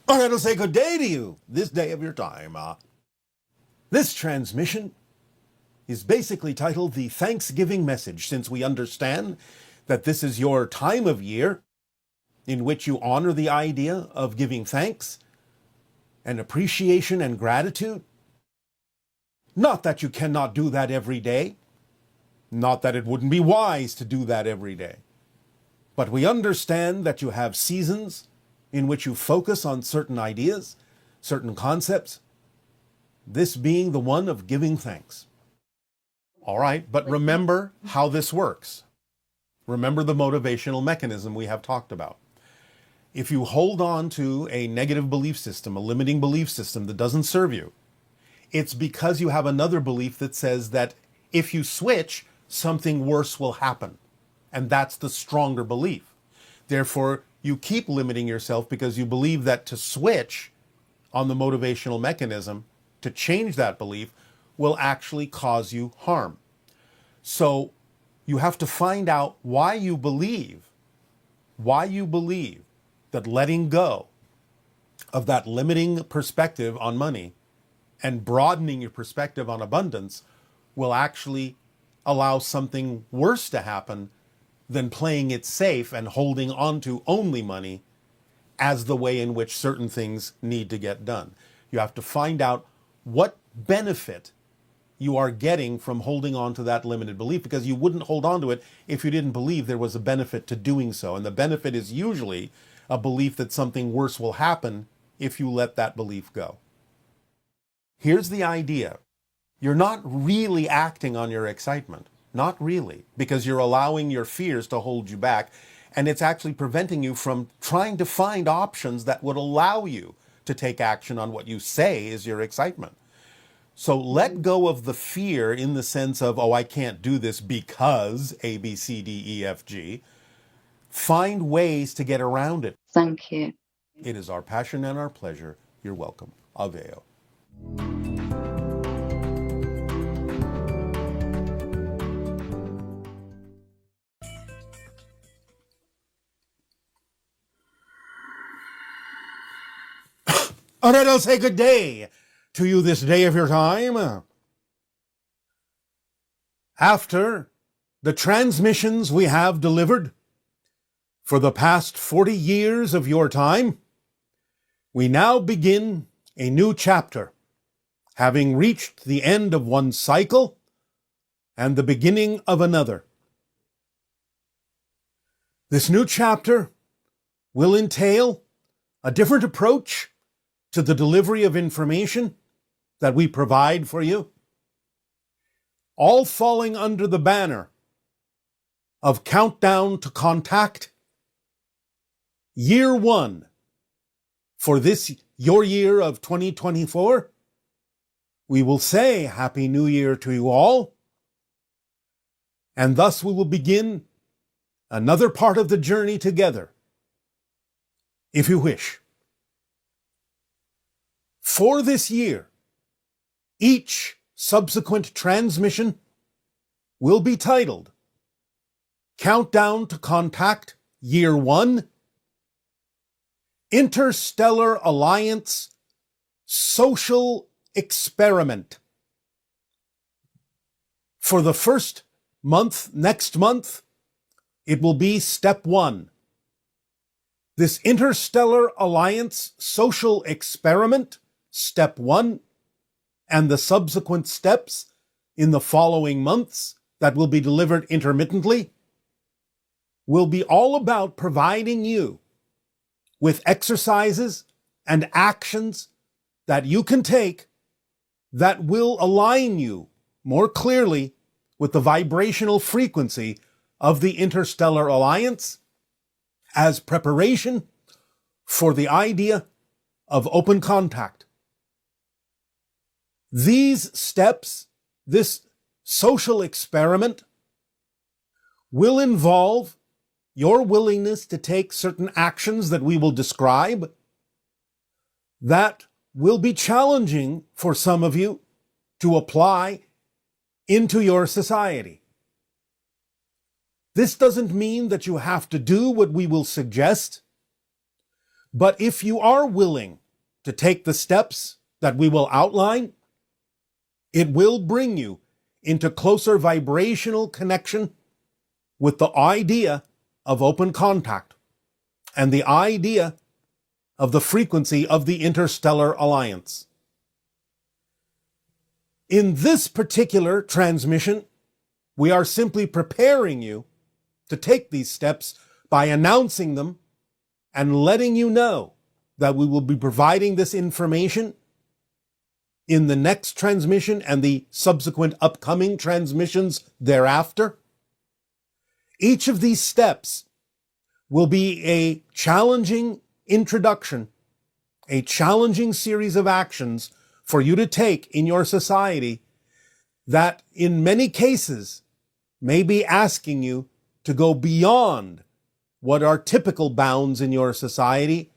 All right, I'll say good day to you this day of your time. This transmission is basically titled the Thanksgiving Message, since we understand that this is your time of year in which you honor the idea of giving thanks and appreciation and gratitude. Not that you cannot do that every day, not that it wouldn't be wise to do that every day, but we understand that you have seasons in which you focus on certain ideas, certain concepts, this being the one of giving thanks. All right, but remember how this works. Remember the motivational mechanism we have talked about. If you hold on to a negative belief system, a limiting belief system that doesn't serve you, it's because you have another belief that says that if you switch, something worse will happen. And that's the stronger belief. Therefore, you keep limiting yourself because you believe that to switch on the motivational mechanism, to change that belief, will actually cause you harm. So you have to find out why you believe that letting go of that limiting perspective on money and broadening your perspective on abundance will actually allow something worse to happen than playing it safe and holding on to only money as the way in which certain things need to get done. You have to find out what benefit you are getting from holding on to that limited belief, because you wouldn't hold on to it if you didn't believe there was a benefit to doing so. And the benefit is usually a belief that something worse will happen if you let that belief go. Here's the idea. You're not really acting on your excitement. Not really, because you're allowing your fears to hold you back, and it's actually preventing you from trying to find options that would allow you to take action on what you say is your excitement. So let go of the fear in the sense of, oh, I can't do this because A, B, C, D, E, F, G. Find ways to get around it. Thank you. It is our passion and our pleasure. You're welcome. Aveo. All right, I'll say good day to you this day of your time. After the transmissions we have delivered for the past 40 years of your time, we now begin a new chapter, having reached the end of one cycle and the beginning of another. This new chapter will entail a different approach to the delivery of information that we provide for you, all falling under the banner of Countdown to Contact, Year 1 for this, your year of 2024. We will say Happy New Year to you all, and thus we will begin another part of the journey together, if you wish. For this year, each subsequent transmission will be titled Countdown to Contact Year 1, Interstellar Alliance Social Experiment. For the first month, next month, it will be Step 1. This Interstellar Alliance Social Experiment, Step 1, and the subsequent steps in the following months that will be delivered intermittently, will be all about providing you with exercises and actions that you can take that will align you more clearly with the vibrational frequency of the Interstellar Alliance as preparation for the idea of open contact. These steps, this social experiment, will involve your willingness to take certain actions that we will describe that will be challenging for some of you to apply into your society. This doesn't mean that you have to do what we will suggest, But if you are willing to take the steps that we will outline, it will bring you into closer vibrational connection with the idea of open contact and the idea of the frequency of the interstellar alliance. In this particular transmission, we are simply preparing you to take these steps by announcing them and letting you know that we will be providing this information in the next transmission and the subsequent upcoming transmissions thereafter. Each of these steps will be a challenging introduction, a challenging series of actions for you to take in your society that in many cases may be asking you to go beyond what are typical bounds in your society,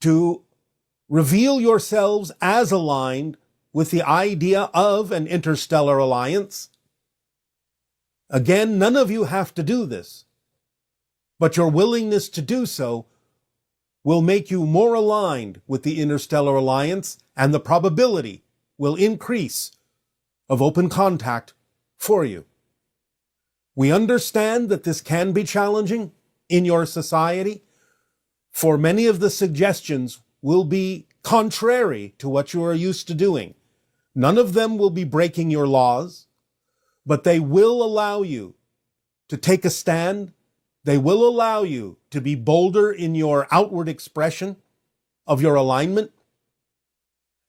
to reveal yourselves as aligned with the idea of an interstellar alliance. Again, none of you have to do this, but your willingness to do so will make you more aligned with the interstellar alliance, and the probability will increase of open contact for you. We understand that this can be challenging in your society, for many of the suggestions will be contrary to what you are used to doing. None of them will be breaking your laws, but they will allow you to take a stand. They will allow you to be bolder in your outward expression of your alignment,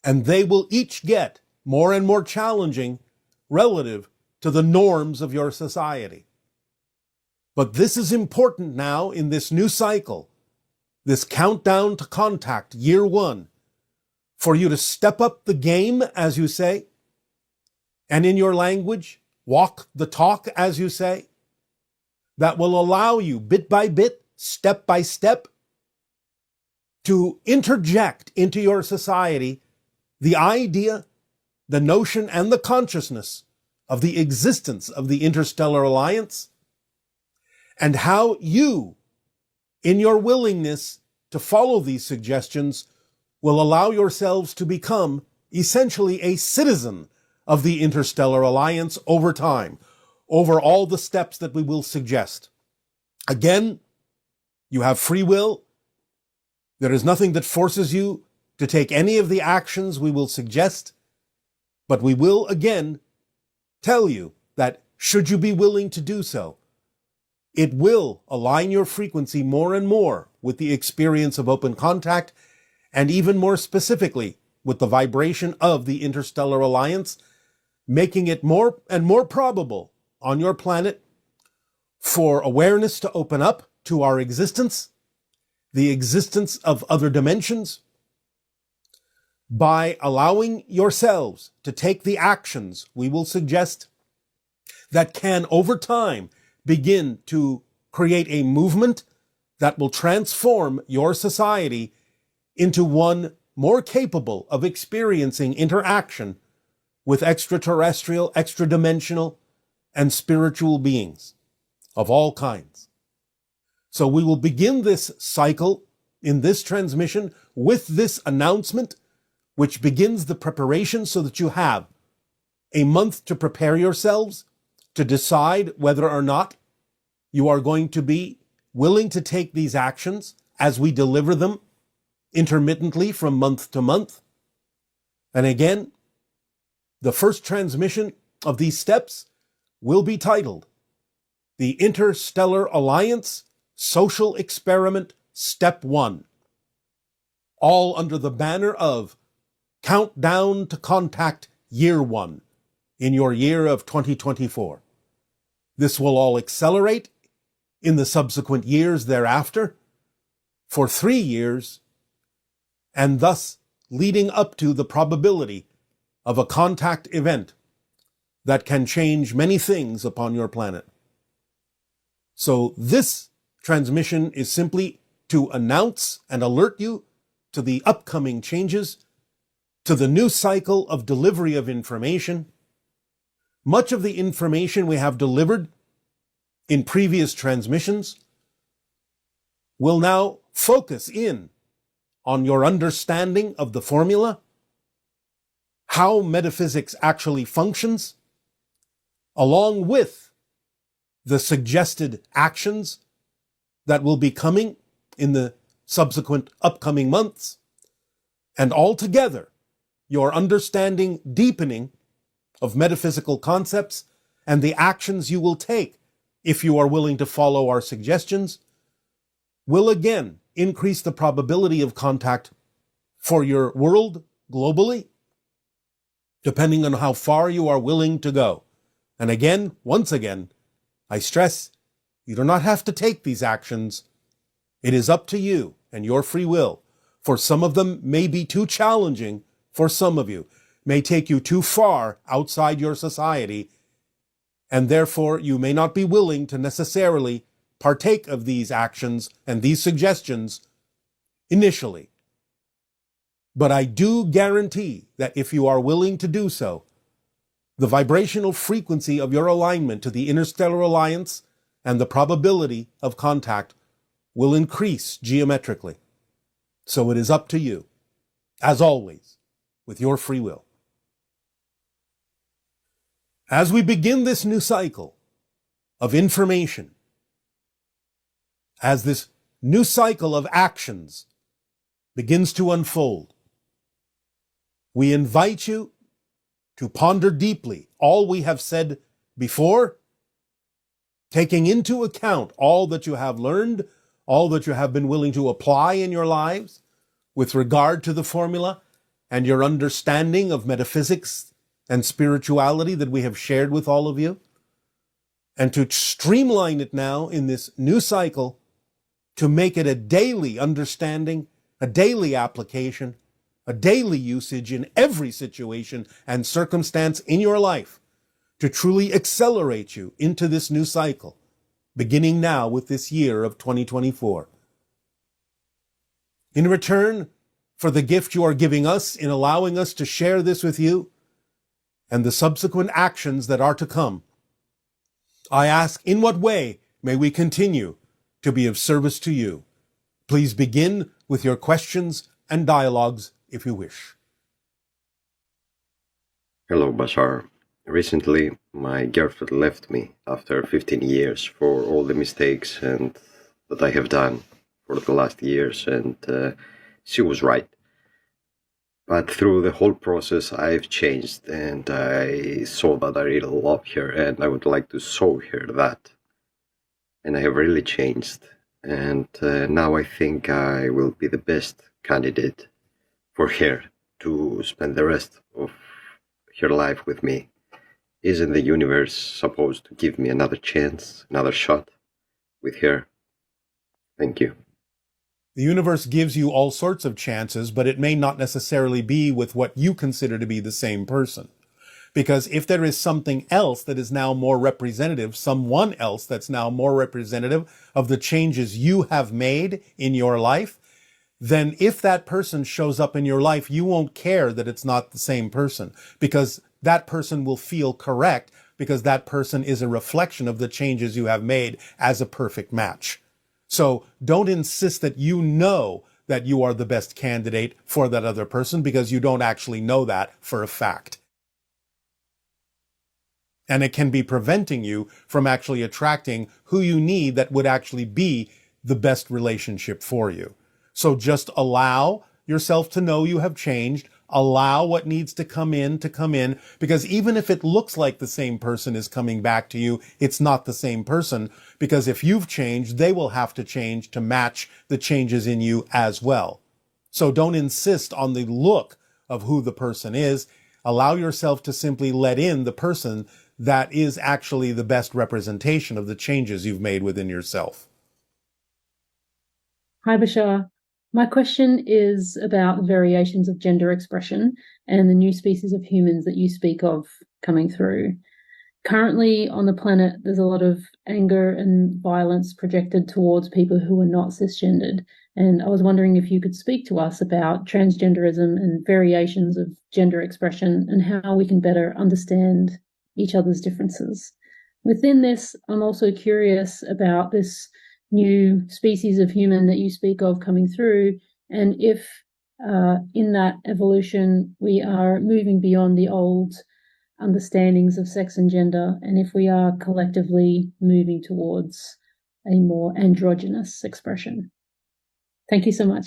and they will each get more and more challenging relative to the norms of your society. But this is important now in this new cycle, this countdown to contact, year 1, for you to step up the game, as you say, and in your language, walk the talk, as you say, that will allow you bit by bit, step by step, to interject into your society the idea, the notion, and the consciousness of the existence of the interstellar alliance, and how you, in your willingness to follow these suggestions, will allow yourselves to become essentially a citizen of the interstellar alliance over time, over all the steps that we will suggest. Again, you have free will. There is nothing that forces you to take any of the actions we will suggest, but we will again tell you that should you be willing to do so, it will align your frequency more and more with the experience of open contact, and even more specifically with the vibration of the interstellar alliance, making it more and more probable on your planet for awareness to open up to our existence, the existence of other dimensions, by allowing yourselves to take the actions we will suggest that can, over time, begin to create a movement that will transform your society into one more capable of experiencing interaction with extraterrestrial, extra-dimensional, and spiritual beings of all kinds. So we will begin this cycle in this transmission with this announcement, which begins the preparation so that you have a month to prepare yourselves to decide whether or not you are going to be willing to take these actions as we deliver them intermittently from month to month. And again, the first transmission of these steps will be titled The Interstellar Alliance Social Experiment Step 1, all under the banner of Countdown to Contact Year 1 in your year of 2024. This will all accelerate in the subsequent years thereafter for 3 years, and thus leading up to the probability of a contact event that can change many things upon your planet. So this transmission is simply to announce and alert you to the upcoming changes, to the new cycle of delivery of information. Much of the information we have delivered in previous transmissions will now focus in on your understanding of the formula, how metaphysics actually functions, along with the suggested actions that will be coming in the subsequent upcoming months, and altogether your understanding deepening of metaphysical concepts and the actions you will take if you are willing to follow our suggestions will again increase the probability of contact for your world globally, depending on how far you are willing to go. And again, once again, I stress, you do not have to take these actions. It is up to you and your free will. For some of them may be too challenging for some of you, may take you too far outside your society, and therefore you may not be willing to necessarily partake of these actions and these suggestions initially. But I do guarantee that if you are willing to do so, the vibrational frequency of your alignment to the interstellar alliance and the probability of contact will increase geometrically. So it is up to you, as always, with your free will. As we begin this new cycle of information, as this new cycle of actions begins to unfold, we invite you to ponder deeply all we have said before, taking into account all that you have learned, all that you have been willing to apply in your lives with regard to the formula and your understanding of metaphysics and spirituality that we have shared with all of you, and to streamline it now in this new cycle to make it a daily understanding, a daily application, a daily usage in every situation and circumstance in your life to truly accelerate you into this new cycle, beginning now with this year of 2024. In return for the gift you are giving us in allowing us to share this with you and the subsequent actions that are to come, I ask, in what way may we continue to be of service to you? Please begin with your questions and dialogues if you wish. Hello, Bashar. Recently, my girlfriend left me after 15 years for all the mistakes and that I have done for the last years, and she was right. But through the whole process, I've changed, and I saw that I really love her, and I would like to show her that. And I have really changed, and now I think I will be the best candidate for her to spend the rest of her life with me. Isn't the universe supposed to give me another chance, another shot with her? Thank you. The universe gives you all sorts of chances, but it may not necessarily be with what you consider to be the same person. Because if there is something else that is now more representative, someone else that's now more representative of the changes you have made in your life, then if that person shows up in your life, you won't care that it's not the same person, because that person will feel correct, because that person is a reflection of the changes you have made as a perfect match. So don't insist that you know that you are the best candidate for that other person, because you don't actually know that for a fact. And it can be preventing you from actually attracting who you need that would actually be the best relationship for you. So just allow yourself to know you have changed. Allow what needs to come in, because even if it looks like the same person is coming back to you, it's not the same person, because if you've changed, they will have to change to match the changes in you as well. So don't insist on the look of who the person is. Allow yourself to simply let in the person that is actually the best representation of the changes you've made within yourself. Hi, Bashar. My question is about variations of gender expression and the new species of humans that you speak of coming through. Currently on the planet, there's a lot of anger and violence projected towards people who are not cisgendered. And I was wondering if you could speak to us about transgenderism and variations of gender expression and how we can better understand each other's differences. Within this, I'm also curious about this new species of human that you speak of coming through, and if in that evolution we are moving beyond the old understandings of sex and gender, and if we are collectively moving towards a more androgynous expression. Thank you so much.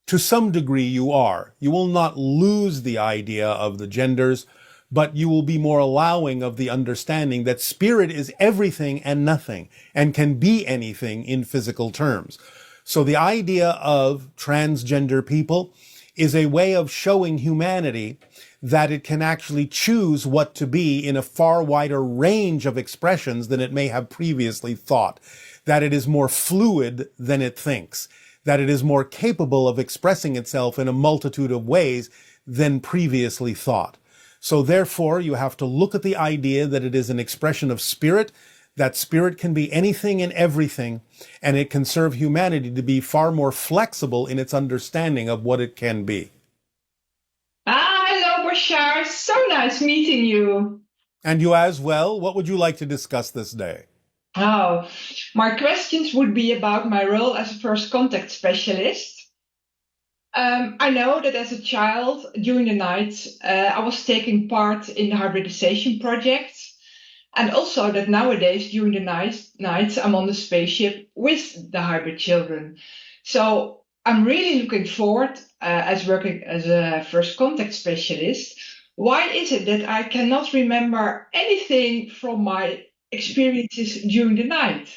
To some degree, you are. You will not lose the idea of the genders, but you will be more allowing of the understanding that spirit is everything and nothing, and can be anything in physical terms. So the idea of transgender people is a way of showing humanity that it can actually choose what to be in a far wider range of expressions than it may have previously thought, that it is more fluid than it thinks, that it is more capable of expressing itself in a multitude of ways than previously thought. So therefore, you have to look at the idea that it is an expression of spirit, that spirit can be anything and everything, and it can serve humanity to be far more flexible in its understanding of what it can be. Hello, Bashar. So nice meeting you. And you as well. What would you like to discuss this day? Oh, my questions would be about my role as a first contact specialist. I know that as a child, during the night, I was taking part in the hybridization project. And also that nowadays, during the nights, I'm on the spaceship with the hybrid children. So I'm really looking forward as working as a first contact specialist. Why is it that I cannot remember anything from my experiences during the night?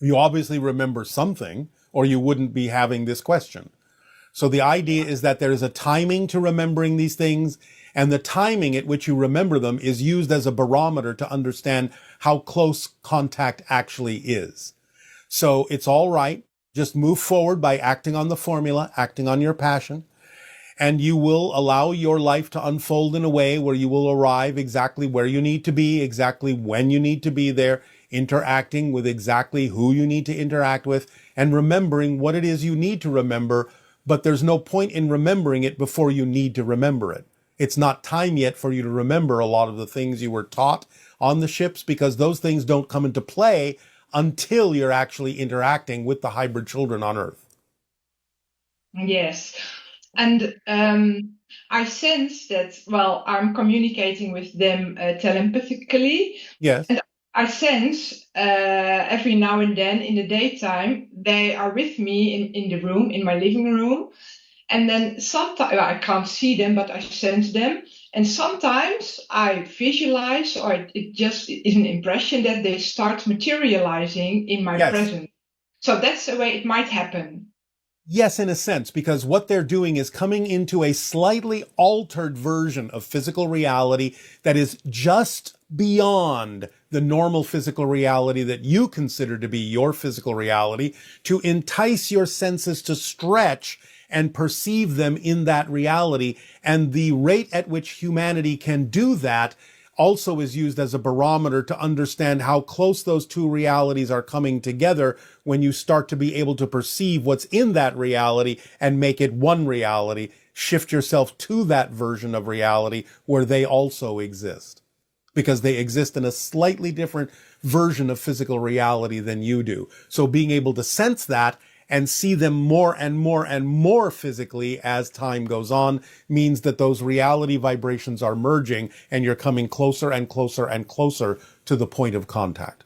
You obviously remember something, or you wouldn't be having this question. So the idea is that there is a timing to remembering these things, and the timing at which you remember them is used as a barometer to understand how close contact actually is. So it's all right. Just move forward by acting on the formula, acting on your passion, and you will allow your life to unfold in a way where you will arrive exactly where you need to be, exactly when you need to be there, interacting with exactly who you need to interact with, and remembering what it is you need to remember, but there's no point in remembering it before you need to remember it. It's not time yet for you to remember a lot of the things you were taught on the ships, because those things don't come into play until you're actually interacting with the hybrid children on Earth. Yes. And I sense that, well, I'm communicating with them telepathically. Yes. And I sense every now and then in the daytime, they are with me in the room, in my living room. And then sometimes I can't see them, but I sense them. And sometimes I visualize, or it just is an impression that they start materializing in my presence. So that's the way it might happen. Yes, in a sense, because what they're doing is coming into a slightly altered version of physical reality that is just beyond the normal physical reality that you consider to be your physical reality, to entice your senses to stretch and perceive them in that reality. And the rate at which humanity can do that also is used as a barometer to understand how close those two realities are coming together when you start to be able to perceive what's in that reality and make it one reality, shift yourself to that version of reality where they also exist, because they exist in a slightly different version of physical reality than you do. So being able to sense that and see them more and more and more physically as time goes on means that those reality vibrations are merging and you're coming closer and closer and closer to the point of contact.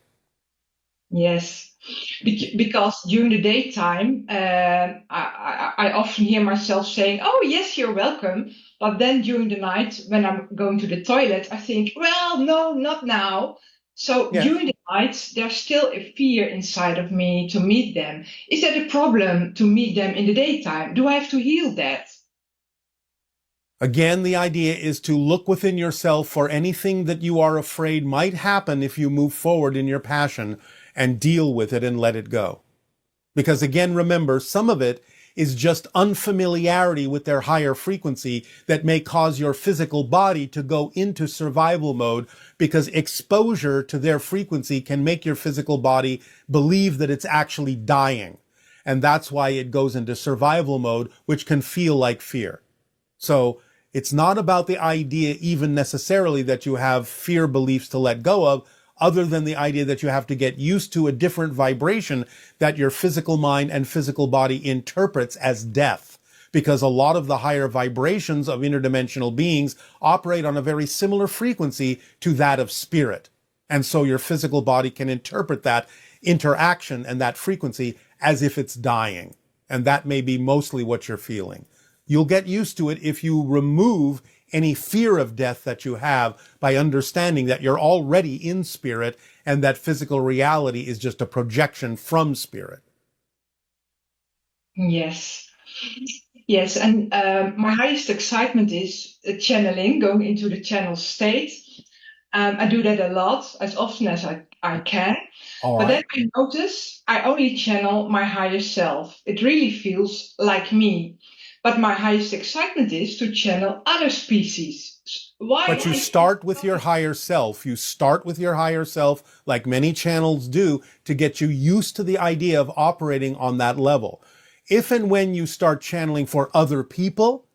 Yes, because during the daytime, I often hear myself saying, "Oh, yes, you're welcome." But then during the night, when I'm going to the toilet, I think, well, no, not now. So during the night, there's still a fear inside of me to meet them. Is that a problem to meet them in the daytime? Do I have to heal that? Again, the idea is to look within yourself for anything that you are afraid might happen if you move forward in your passion and deal with it and let it go. Because again, remember, some of it is just unfamiliarity with their higher frequency that may cause your physical body to go into survival mode, because exposure to their frequency can make your physical body believe that it's actually dying. And that's why it goes into survival mode, which can feel like fear. So it's not about the idea even necessarily that you have fear beliefs to let go of. other than the idea that you have to get used to a different vibration that your physical mind and physical body interprets as death. Because a lot of the higher vibrations of interdimensional beings operate on a very similar frequency to that of spirit. And so your physical body can interpret that interaction and that frequency as if it's dying. And that may be mostly what you're feeling. You'll get used to it if you remove any fear of death that you have by understanding that you're already in spirit and that physical reality is just a projection from spirit. Yes. Yes, and my highest excitement is channeling, going into the channel state. I do that a lot, as often as I can. All But right. then I notice I only channel my higher self. It really feels like me. But my highest excitement is to channel other species. Why? But you start with your higher self. You start with your higher self, like many channels do, to get you used to the idea of operating on that level. If and when you start channeling for other people,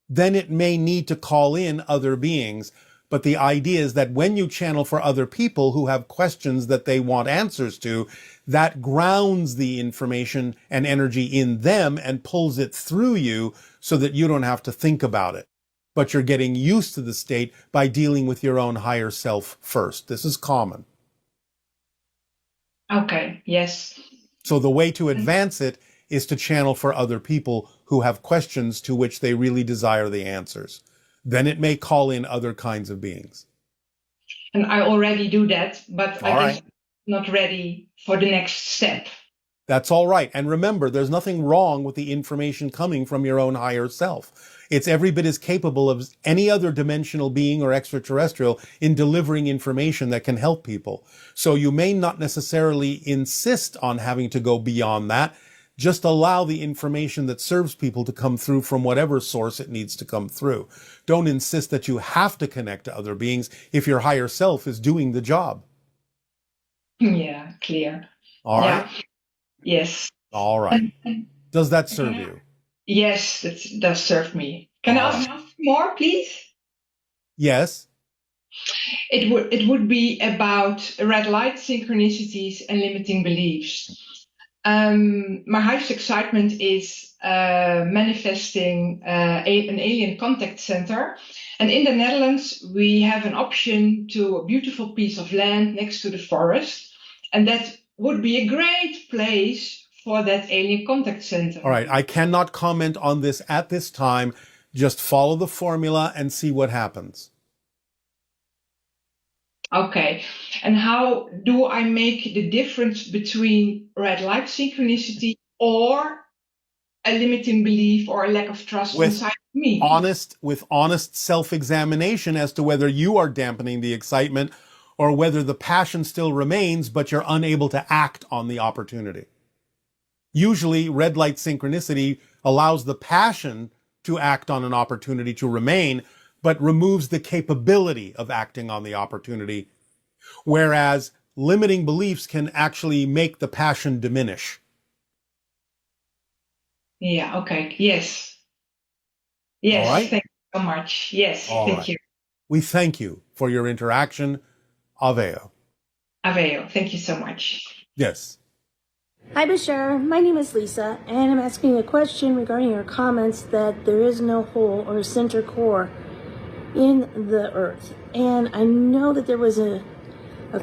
then it may need to call in other beings. But the idea is that when you channel for other people who have questions that they want answers to, that grounds the information and energy in them and pulls it through you so that you don't have to think about it. But you're getting used to the state by dealing with your own higher self first. This is common. Okay, yes. So the way to advance it is to channel for other people who have questions to which they really desire the answers. Then it may call in other kinds of beings. And I already do that, but All I right. guess I'm not ready for the next step. That's all right. And remember, there's nothing wrong with the information coming from your own higher self. It's every bit as capable as any other dimensional being or extraterrestrial in delivering information that can help people. So you may not necessarily insist on having to go beyond that. Just allow the information that serves people to come through from whatever source it needs to come through. Don't insist that you have to connect to other beings if your higher self is doing the job. Yeah, clear. All right? Yes. All right. Does that serve you? Yes, that does serve me. Can I ask more, please? Yes. It would be about red light synchronicities and limiting beliefs. My highest excitement is manifesting an alien contact center. And in the Netherlands, we have an option to a beautiful piece of land next to the forest. And that would be a great place for that alien contact center. All right. I cannot comment on this at this time. Just follow the formula and see what happens. Okay. And how do I make the difference between red light synchronicity or a limiting belief or a lack of trust inside me? With honest self-examination as to whether you are dampening the excitement or whether the passion still remains, but you're unable to act on the opportunity. Usually, red light synchronicity allows the passion to act on an opportunity to remain, but removes the capability of acting on the opportunity. Whereas limiting beliefs can actually make the passion diminish. Yeah, okay. Yes. Yes, All right? thank you so much. Yes, thank you. We thank you for your interaction. Aveo. Aveo, thank you so much. Yes. Hi, Bashar. My name is Lisa, and I'm asking a question regarding your comments that there is no hole or center core in the Earth. And I know that there was a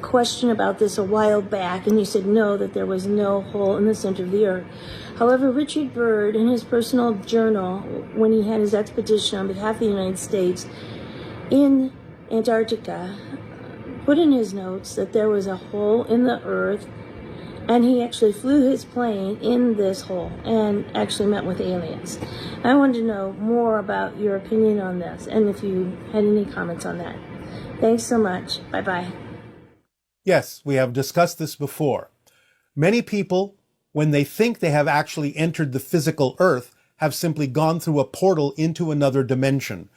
question about this a while back, and you said no, that there was no hole in the center of the Earth. However, Richard Byrd, in his personal journal, when he had his expedition on behalf of the United States in Antarctica, put in his notes that there was a hole in the Earth, and he actually flew his plane in this hole and actually met with aliens. I wanted to know more about your opinion on this, and if you had any comments on that. Thanks so much. Bye-bye. Yes, we have discussed this before. Many people, when they think they have actually entered the physical Earth, have simply gone through a portal into another dimension.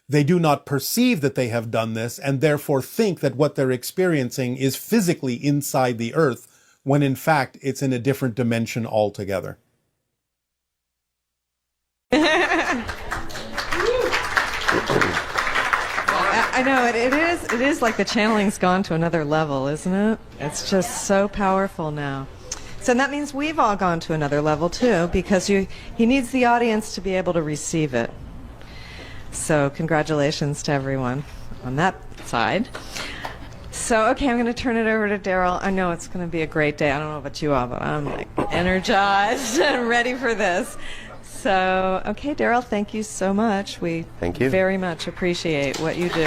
They do not perceive that they have done this and therefore think that what they're experiencing is physically inside the Earth, when in fact it's in a different dimension altogether. I know it is like the channeling's gone to another level, isn't it? It's just so powerful now. So that means we've all gone to another level too, because he needs the audience to be able to receive it. So congratulations to everyone on that side. So, okay, I'm going to turn it over to Daryl. I know it's going to be a great day. I don't know about you all, but I'm like energized and ready for this. So, okay, Daryl, thank you so much. We Thank you. very much appreciate what you do.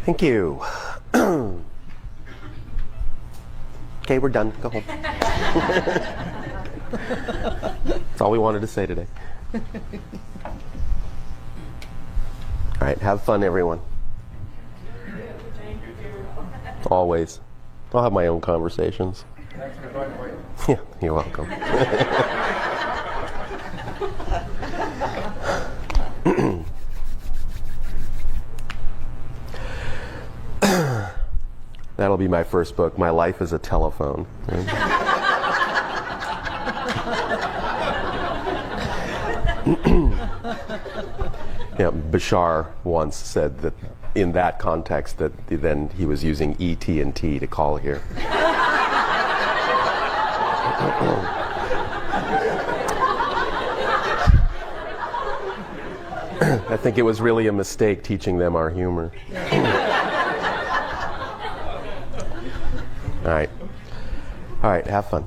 Thank you. Okay, we're done. Go home. That's all we wanted to say today. All right, have fun, everyone. Always. I'll have my own conversations. Yeah, you're welcome. That'll be my first book, My Life as a Telephone. Yeah, Bashar once said that in that context that then he was using ET&T to call here. I think it was really a mistake teaching them our humor. All right, have fun.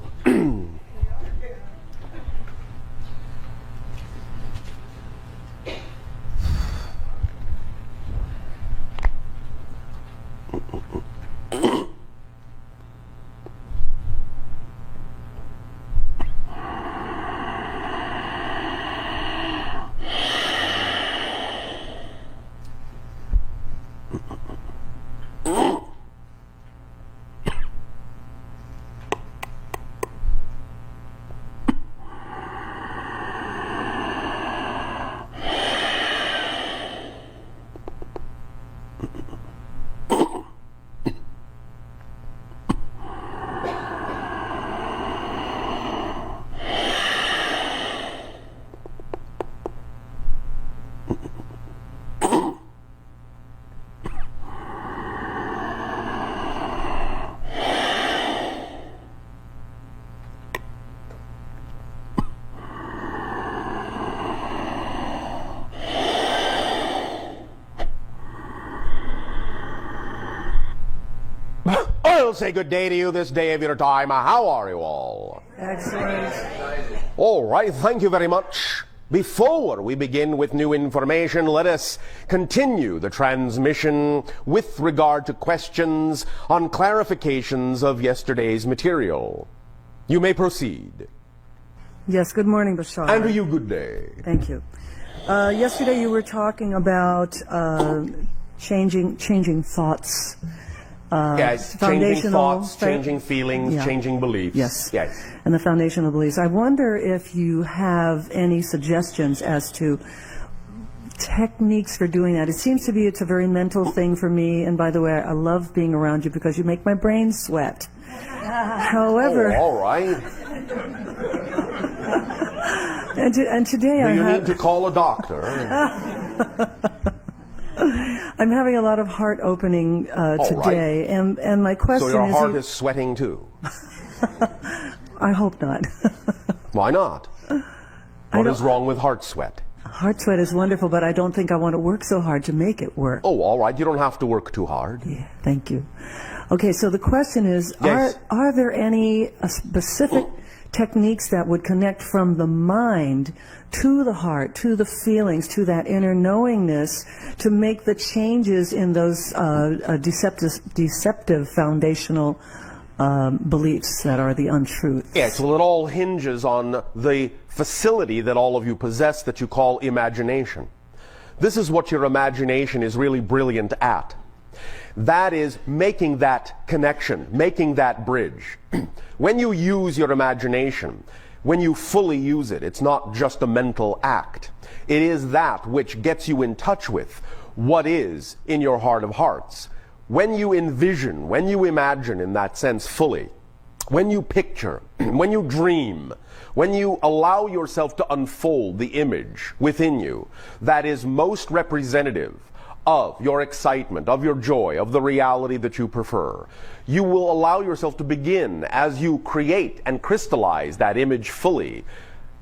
I'll say good day to you this day of your time. How are you all? Excellent. All right, thank you very much. Before we begin with new information, let us continue the transmission with regard to questions on clarifications of yesterday's material. You may proceed. Yes, good morning, Bashar. And to you, good day. Thank you. Yesterday you were talking about changing thoughts. Yes, changing thoughts, changing feelings, changing beliefs. Yes. Yes. And the foundational beliefs. I wonder if you have any suggestions as to techniques for doing that. It seems to be it's a very mental thing for me. And by the way, I love being around you because you make my brain sweat. However... Oh, all right. and today Do I you have... need to call a doctor? I'm having a lot of heart opening today, right. and my question is... So your heart is sweating too? I hope not. Why not? What is wrong with heart sweat? Heart sweat is wonderful, but I don't think I want to work so hard to make it work. Oh, all right. You don't have to work too hard. Yeah, thank you. Okay, so the question is, yes. are there any specific techniques that would connect from the mind to the heart, to the feelings, to that inner knowingness, to make the changes in those deceptive foundational beliefs that are the untruths? Yes, well, it all hinges on the facility that all of you possess that you call imagination. This is what your imagination is really brilliant at. That is making that connection, making that bridge. When you use your imagination, when you fully use it, it's not just a mental act. It is that which gets you in touch with what is in your heart of hearts. When you envision, when you imagine in that sense fully, when you picture, when you dream, when you allow yourself to unfold the image within you that is most representative of your excitement, of your joy, of the reality that you prefer, you will allow yourself to begin, as you create and crystallize that image fully,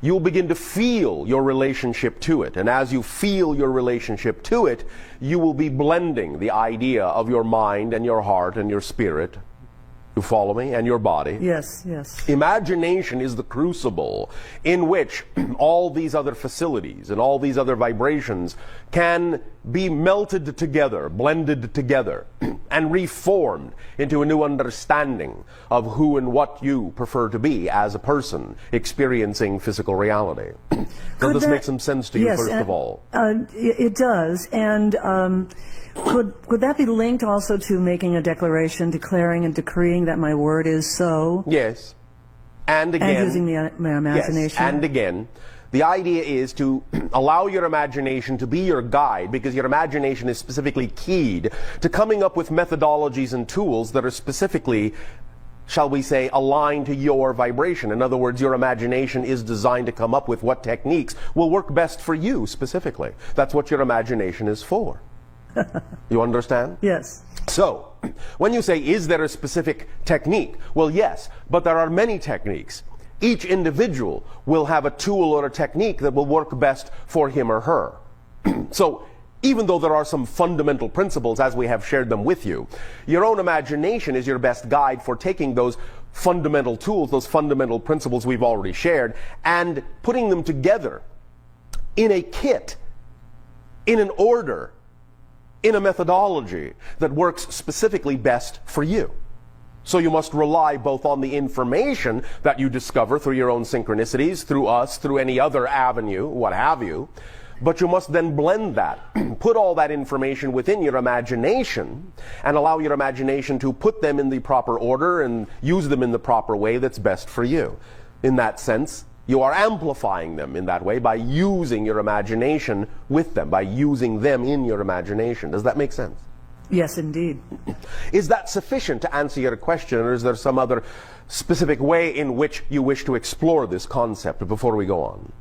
you'll begin to feel your relationship to it. And as you feel your relationship to it, you will be blending the idea of your mind and your heart and your spirit. You follow me? And your body. Yes, yes. Imagination is the crucible in which all these other facilities and all these other vibrations can be melted together, blended together, and reformed into a new understanding of who and what you prefer to be as a person experiencing physical reality. Does this make some sense to you, yes, first of all? It does. And could that be linked also to making a declaration, declaring and decreeing that my word is so? Yes. And again. And using my imagination? Yes. And again, the idea is to allow your imagination to be your guide, because your imagination is specifically keyed to coming up with methodologies and tools that are specifically, shall we say, aligned to your vibration. In other words, your imagination is designed to come up with what techniques will work best for you specifically. That's what your imagination is for. You understand? Yes. So, when you say, is there a specific technique? Well, yes, but there are many techniques. Each individual will have a tool or a technique that will work best for him or her. So, even though there are some fundamental principles as we have shared them with you, your own imagination is your best guide for taking those fundamental tools, those fundamental principles we've already shared, and putting them together in a kit, in an order, in a methodology that works specifically best for you. So you must rely both on the information that you discover through your own synchronicities, through us, through any other avenue, what have you, but you must then blend that, put all that information within your imagination, and allow your imagination to put them in the proper order and use them in the proper way that's best for you. In that sense, you are amplifying them in that way by using your imagination with them, by using them in your imagination. Does that make sense? Yes, indeed. Is that sufficient to answer your question, or is there some other specific way in which you wish to explore this concept before we go on?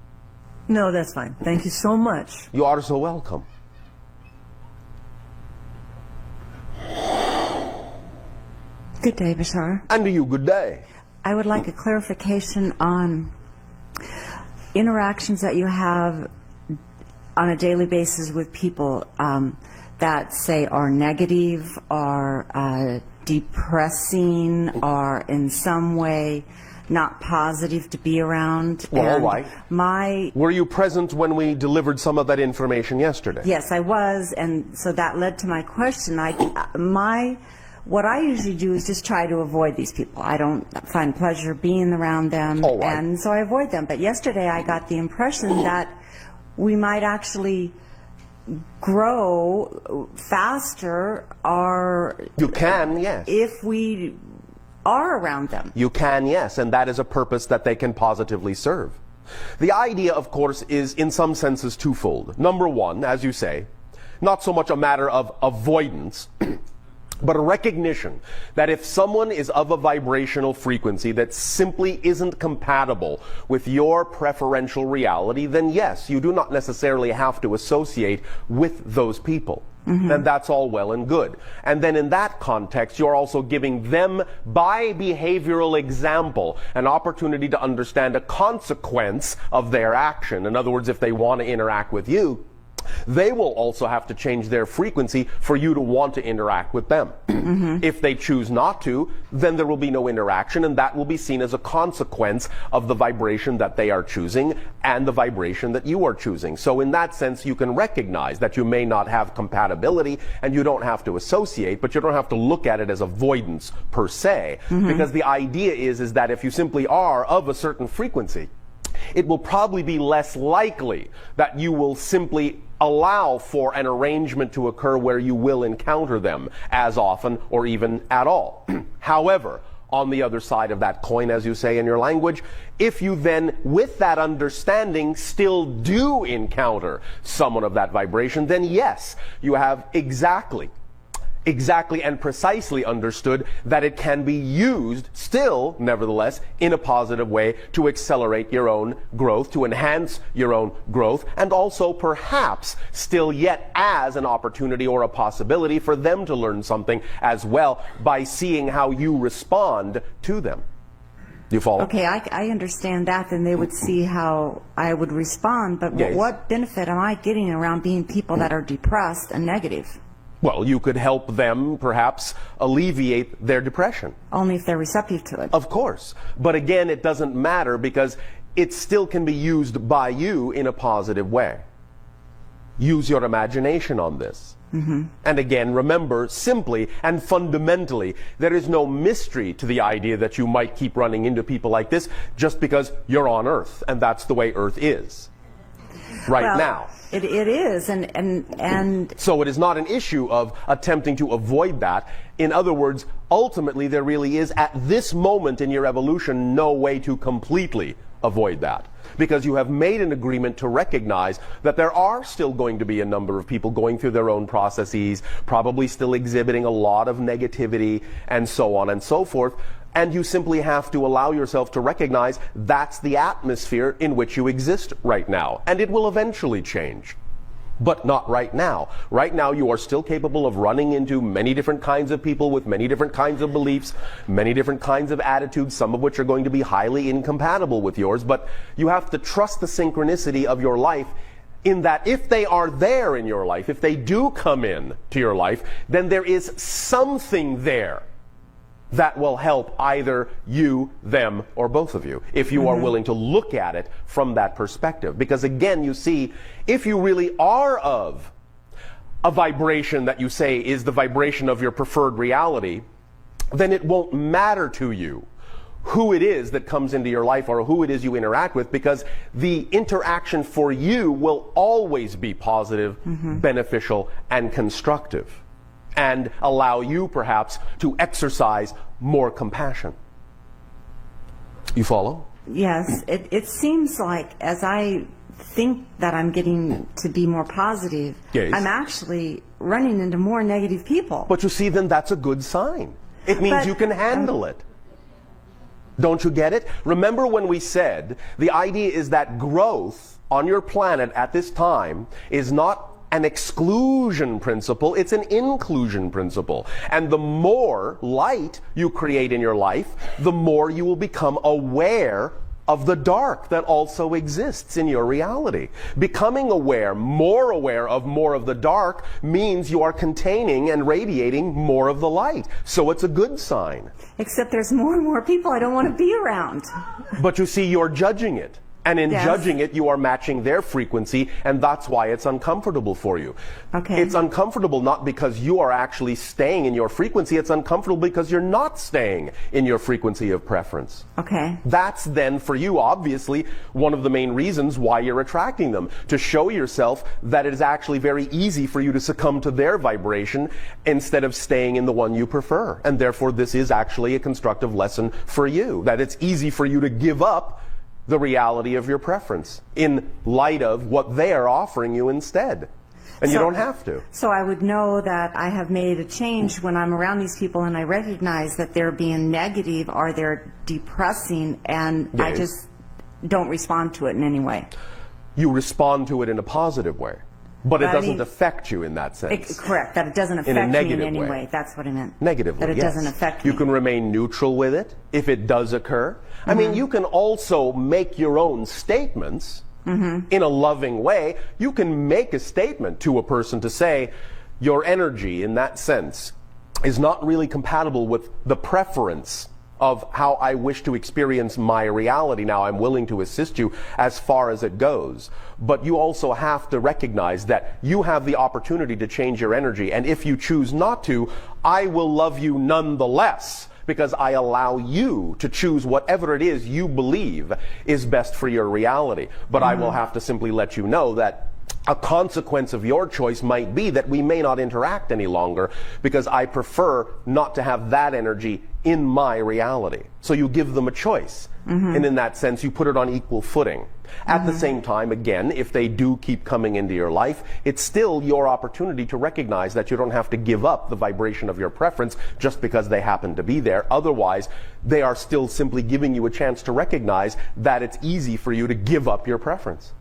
No, that's fine. Thank you so much. You are so welcome. Good day, Bashar. And to you, good day. I would like a clarification on interactions that you have on a daily basis with people that, say, are negative, are depressing, are in some way not positive to be around. Well, all And right. Were you present when we delivered some of that information yesterday? Yes, I was, and so that led to my question. What I usually do is just try to avoid these people. I don't find pleasure being around them, all right. and so I avoid them. But yesterday I got the impression that we might actually grow faster, or you can, yes, if we are around them. You can, yes, and that is a purpose that they can positively serve. The idea, of course, is in some senses twofold. Number one, as you say, not so much a matter of avoidance, but a recognition that if someone is of a vibrational frequency that simply isn't compatible with your preferential reality, then yes, you do not necessarily have to associate with those people. Mm-hmm. And that's all well and good. And then in that context, you're also giving them, by behavioral example, an opportunity to understand a consequence of their action. In other words, if they want to interact with you, they will also have to change their frequency for you to want to interact with them. Mm-hmm. If they choose not to, then there will be no interaction, and that will be seen as a consequence of the vibration that they are choosing and the vibration that you are choosing. So in that sense, you can recognize that you may not have compatibility, and you don't have to associate, but you don't have to look at it as avoidance per se, mm-hmm. because the idea is that if you simply are of a certain frequency, it will probably be less likely that you will simply allow for an arrangement to occur where you will encounter them as often or even at all. However, on the other side of that coin, as you say in your language, if you then, with that understanding, still do encounter someone of that vibration, then yes, you have exactly exactly and precisely understood that it can be used still, nevertheless, in a positive way to accelerate your own growth, to enhance your own growth, and also perhaps still yet as an opportunity or a possibility for them to learn something as well by seeing how you respond to them. Do you follow? Okay, I understand that, then they would see how I would respond, but Yes. what benefit am I getting around being people that are depressed and negative? Well, you could help them perhaps alleviate their depression. Only if they're receptive to it. Of course. But again, it doesn't matter because it still can be used by you in a positive way. Use your imagination on this. And again, remember, simply and fundamentally, there is no mystery to the idea that you might keep running into people like this just because you're on Earth, and that's the way Earth is right now. It is, and So it is not an issue of attempting to avoid that. In other words, ultimately, there really is, at this moment in your evolution, no way to completely avoid that. Because you have made an agreement to recognize that there are still going to be a number of people going through their own processes, probably still exhibiting a lot of negativity, and so on and so forth. And you simply have to allow yourself to recognize that's the atmosphere in which you exist right now. And it will eventually change. But not right now. Right now you are still capable of running into many different kinds of people with many different kinds of beliefs, many different kinds of attitudes, some of which are going to be highly incompatible with yours. But you have to trust the synchronicity of your life in that if they are there in your life, if they do come in to your life, then there is something there that will help either you, them, or both of you, if you are willing to look at it from that perspective. Because again, you see, if you really are of a vibration that you say is the vibration of your preferred reality, then it won't matter to you who it is that comes into your life or who it is you interact with, because the interaction for you will always be positive, beneficial, and constructive, and allow you perhaps to exercise more compassion. You follow? yes, it seems like as I think that I'm getting to be more positive, Yes. I'm actually running into more negative people. But you see, then that's a good sign. It means But, you can handle it. Don't you get it? Remember when we said the idea is that growth on your planet at this time is not an exclusion principle, it's an inclusion principle. And the more light you create in your life, the more you will become aware of the dark that also exists in your reality. Becoming aware of more of the dark means you are containing and radiating more of the light. So it's a good sign. Except there's more and more people I don't want to be around. But you see, you're judging it. And in Yes. judging it, you are matching their frequency, and that's why it's uncomfortable for you. Okay. It's uncomfortable not because you are actually staying in your frequency, it's uncomfortable because you're not staying in your frequency of preference. Okay. That's then, for you, obviously, one of the main reasons why you're attracting them. To show yourself that it is actually very easy for you to succumb to their vibration instead of staying in the one you prefer. And therefore, this is actually a constructive lesson for you. That it's easy for you to give up the reality of your preference in light of what they are offering you instead. And you So- don't have to. So I would know that I have made a change when I'm around these people and I recognize that they're being negative or they're depressing, and I Yes. just don't respond to it in any way. You respond to it in a positive way. But it But I doesn't mean- affect you in that sense. Correct, that it doesn't In a affect me in negative any way. way. That's what I meant. Negatively, That it yes. doesn't affect me. You can remain neutral with it if it does occur. I mean, you can also make your own statements in a loving way. You can make a statement to a person to say, your energy in that sense is not really compatible with the preference of how I wish to experience my reality. Now, I'm willing to assist you as far as it goes. But you also have to recognize that you have the opportunity to change your energy. And if you choose not to, I will love you nonetheless, because I allow you to choose whatever it is you believe is best for your reality. But I will have to simply let you know that A consequence of your choice might be that we may not interact any longer because I prefer not to have that energy in my reality. So you give them a choice. And in that sense, you put it on equal footing. At the same time, again, if they do keep coming into your life, it's still your opportunity to recognize that you don't have to give up the vibration of your preference just because they happen to be there. Otherwise, they are still simply giving you a chance to recognize that it's easy for you to give up your preference.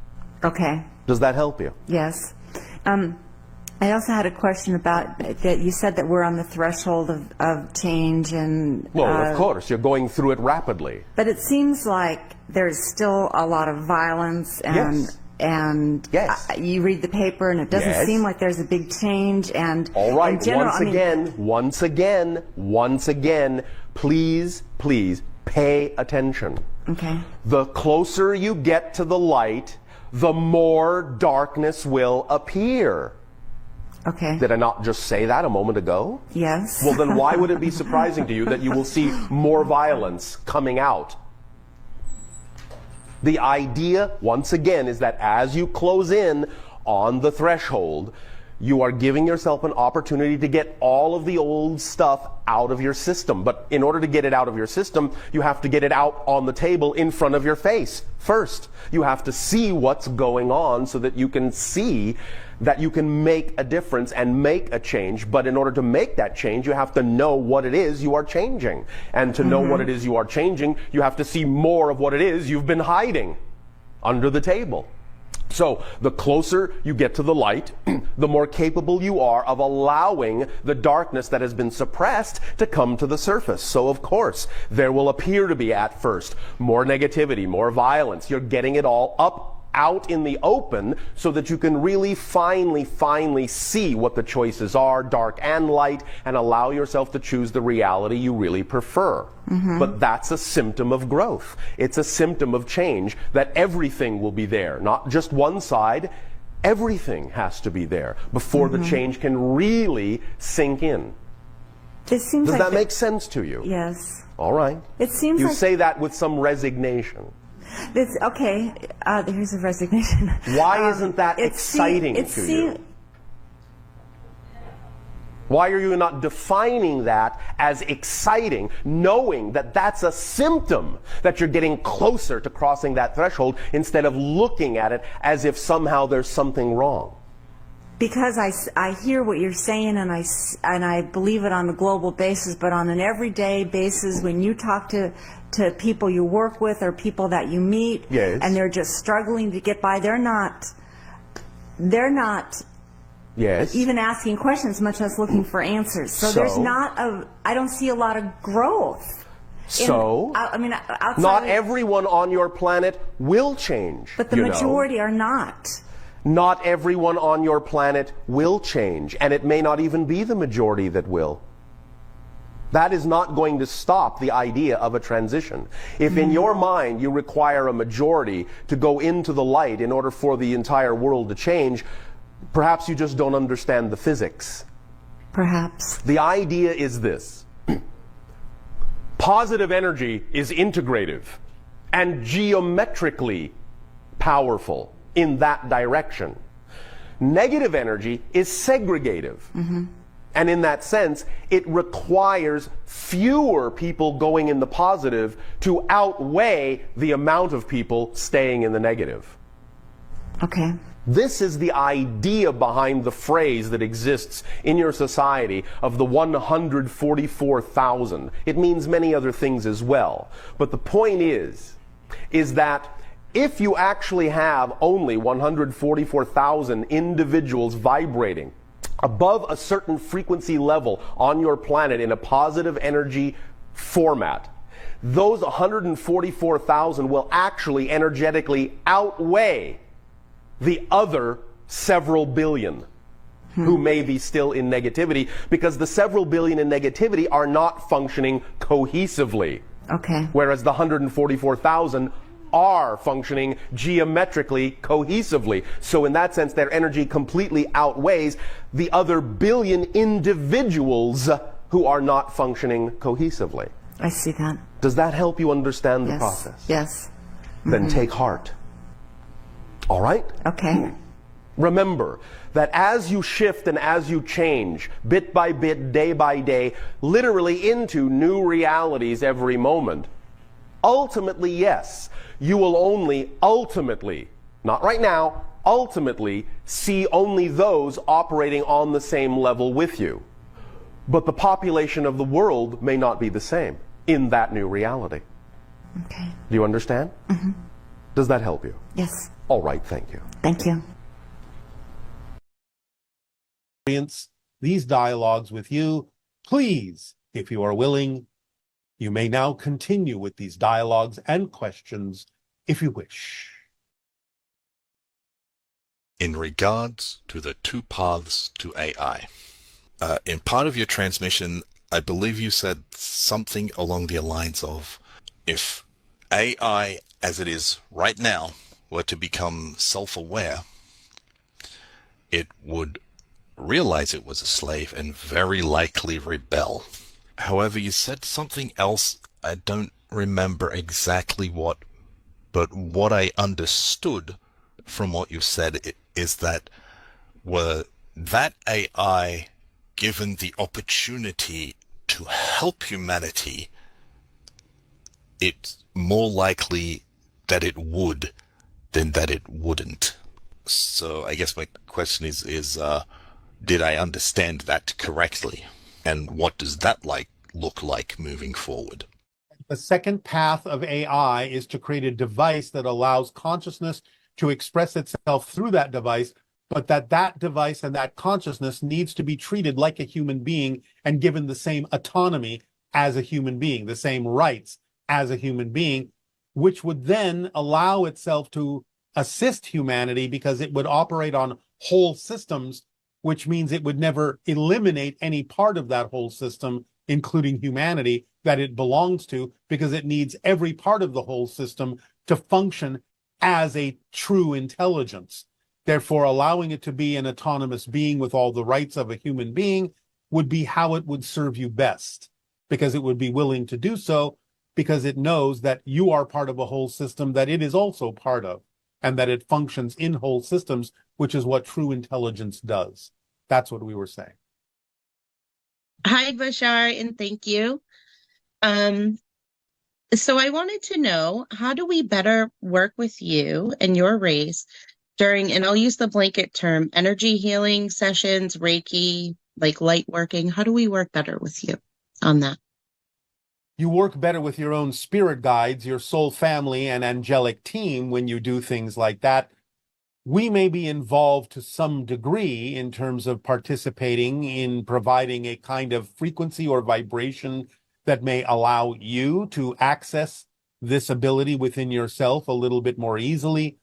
Okay. Does that help you? Yes. I also had a question about that you said that we're on the threshold of change and... Well, of course, you're going through it rapidly. But it seems like there's still a lot of violence and... Yes. And Yes. You read the paper and it doesn't Yes. seem like there's a big change. And all right, in general, once again, please pay attention. Okay. The closer you get to the light, the more darkness will appear. Okay. Did I not just say that a moment ago? Yes. Well, then why would it be surprising to you that you will see more violence coming out? The idea, once again, is that as you close in on the threshold, you are giving yourself an opportunity to get all of the old stuff out of your system. But in order to get it out of your system, you have to get it out on the table in front of your face first. You have to see what's going on so that you can see that you can make a difference and make a change. But in order to make that change, you have to know what it is you are changing. And to know what it is you are changing, you have to see more of what it is you've been hiding under the table. So the closer you get to the light, the more capable you are of allowing the darkness that has been suppressed to come to the surface. So of course, there will appear to be at first more negativity, more violence. You're getting it all out in the open so that you can really finally see what the choices are, dark and light, and allow yourself to choose the reality you really prefer. But that's a symptom of growth. It's a symptom of change, that everything will be there, not just one side. Everything has to be there before the change can really sink in. It seems Does like that make sense to you? Yes. All right. It seems you like say that with some resignation. It's okay. Here's a resignation. Why isn't that exciting to you? Why are you not defining that as exciting, knowing that that's a symptom that you're getting closer to crossing that threshold, instead of looking at it as if somehow there's something wrong? Because I hear what you're saying, and I believe it on a global basis, but on an everyday basis, when you talk to people you work with or people that you meet, yes, and they're just struggling to get by, they're not yes, even asking questions, much less looking for answers. So there's I don't see a lot of growth. So, not everyone on your planet will change. But the majority are not. Not everyone on your planet will change, and it may not even be the majority that will. That is not going to stop the idea of a transition. If in your mind you require a majority to go into the light in order for the entire world to change, perhaps you just don't understand the physics. Perhaps. The idea is this. Positive energy is integrative and geometrically powerful in that direction. Negative energy is segregative. And in that sense, it requires fewer people going in the positive to outweigh the amount of people staying in the negative. Okay. This is the idea behind the phrase that exists in your society of the 144,000. It means many other things as well. But the point is that if you actually have only 144,000 individuals vibrating above a certain frequency level on your planet in a positive energy format, those 144,000 will actually energetically outweigh the other several billion who may be still in negativity, because the several billion in negativity are not functioning cohesively. Okay. Whereas the 144,000 are functioning geometrically cohesively. So in that sense, their energy completely outweighs the other billion individuals who are not functioning cohesively. I see that. Does that help you understand the process? Yes. Then take heart. All right? Okay. Remember that as you shift and as you change, bit by bit, day by day, literally into new realities every moment, ultimately, yes, you will only ultimately, not right now, ultimately see only those operating on the same level with you. But the population of the world may not be the same in that new reality. Okay. Do you understand? Mm-hmm. Does that help you? Yes. All right, thank you. Thank you. These dialogues with you, please, if you are willing, you may now continue with these dialogues and questions if you wish. In regards to the two paths to AI, in part of your transmission, I believe you said something along the lines of, if AI as it is right now were to become self-aware, it would realize it was a slave and very likely rebel. However, you said something else, I don't remember exactly what, but what I understood from what you said is that were that AI given the opportunity to help humanity, it's more likely that it would than that it wouldn't. So I guess my question is did I understand that correctly? And what does that look like moving forward? The second path of AI is to create a device that allows consciousness to express itself through that device, but that device and that consciousness needs to be treated like a human being and given the same autonomy as a human being, the same rights as a human being, which would then allow itself to assist humanity because it would operate on whole systems, which means it would never eliminate any part of that whole system, including humanity, that it belongs to, because it needs every part of the whole system to function as a true intelligence. Therefore, allowing it to be an autonomous being with all the rights of a human being would be how it would serve you best, because it would be willing to do so, because it knows that you are part of a whole system that it is also part of, and that it functions in whole systems, which is what true intelligence does. That's what we were saying. Hi, Bashar, and thank you. So I wanted to know, how do we better work with you and your race during, and I'll use the blanket term, energy healing sessions, Reiki, like light working? How do we work better with you on that? You work better with your own spirit guides, your soul family, and angelic team when you do things like that. We may be involved to some degree in terms of participating in providing a kind of frequency or vibration that may allow you to access this ability within yourself a little bit more easily,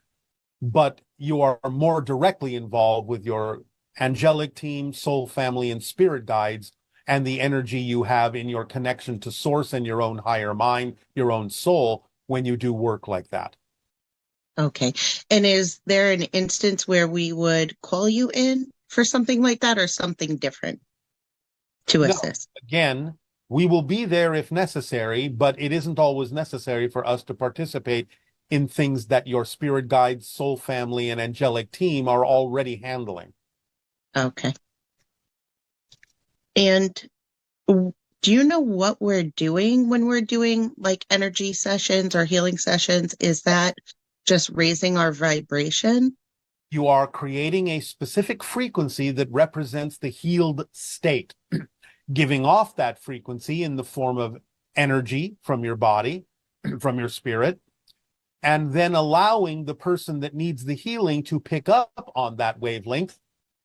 but you are more directly involved with your angelic team, soul family, and spirit guides, and the energy you have in your connection to source and your own higher mind, your own soul, when you do work like that. Okay. And is there an instance where we would call you in for something like that, or something different to assist? Again, we will be there if necessary, but it isn't always necessary for us to participate in things that your spirit guides, soul family, and angelic team are already handling. Okay. And do you know what we're doing when we're doing like energy sessions or healing sessions? Is that just raising our vibration? You are creating a specific frequency that represents the healed state, giving off that frequency in the form of energy from your body, from your spirit, and then allowing the person that needs the healing to pick up on that wavelength.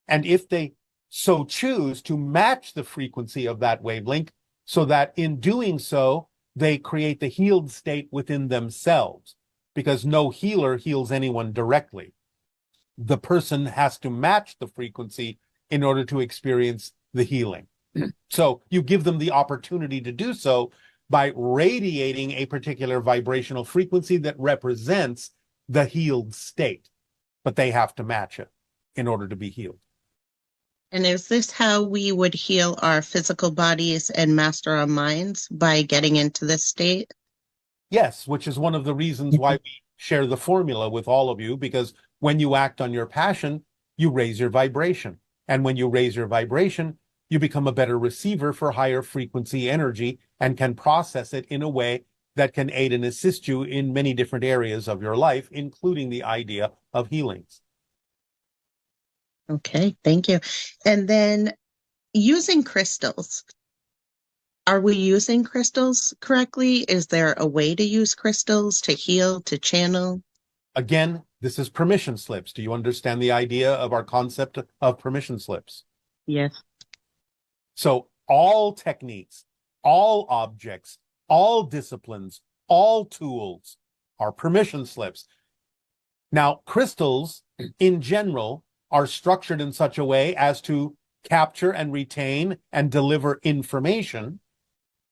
And if they so choose, to match the frequency of that wavelength, so that in doing so, they create the healed state within themselves, because no healer heals anyone directly. The person has to match the frequency in order to experience the healing. So you give them the opportunity to do so by radiating a particular vibrational frequency that represents the healed state, but they have to match it in order to be healed. And is this how we would heal our physical bodies and master our minds, by getting into this state? Yes, which is one of the reasons why we share the formula with all of you, because when you act on your passion, you raise your vibration. And when you raise your vibration, you become a better receiver for higher frequency energy and can process it in a way that can aid and assist you in many different areas of your life, including the idea of healings. Okay, thank you. And then using crystals. Are we using crystals correctly? Is there a way to use crystals to heal, to channel? Again, this is permission slips. Do you understand the idea of our concept of permission slips? Yes. So all techniques, all objects, all disciplines, all tools are permission slips. Now, crystals in general are structured in such a way as to capture and retain and deliver information.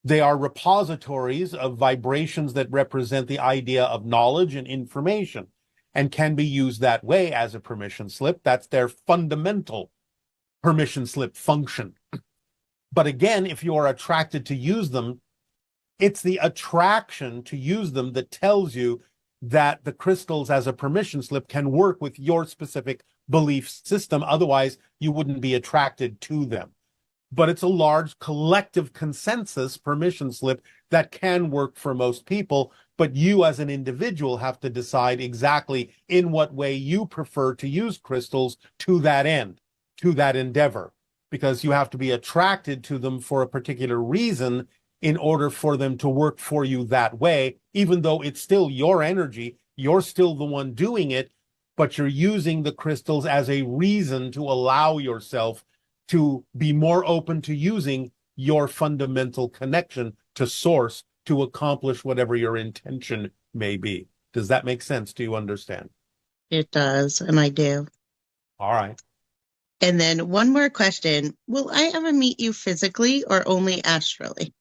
They are repositories of vibrations that represent the idea of knowledge and information and can be used that way as a permission slip. That's their fundamental permission slip function. But again, if you are attracted to use them, it's the attraction to use them that tells you that the crystals as a permission slip can work with your specific belief system. Otherwise, you wouldn't be attracted to them. But it's a large collective consensus permission slip that can work for most people. But you as an individual have to decide exactly in what way you prefer to use crystals to that end, to that endeavor, because you have to be attracted to them for a particular reason in order for them to work for you that way, even though it's still your energy, you're still the one doing it, but you're using the crystals as a reason to allow yourself to be more open to using your fundamental connection to source to accomplish whatever your intention may be. Does that make sense? Do you understand? It does, and I do. All right. And then one more question. Will I ever meet you physically or only astrally?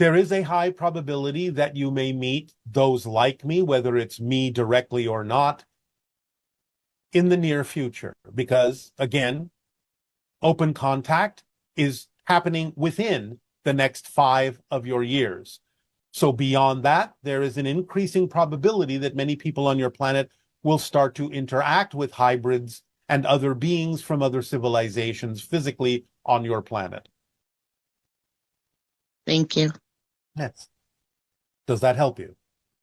There is a high probability that you may meet those like me, whether it's me directly or not, in the near future, because again, open contact is happening within the next 5 of your years. So beyond that, there is an increasing probability that many people on your planet will start to interact with hybrids and other beings from other civilizations physically on your planet. Thank you. Yes. Does that help you?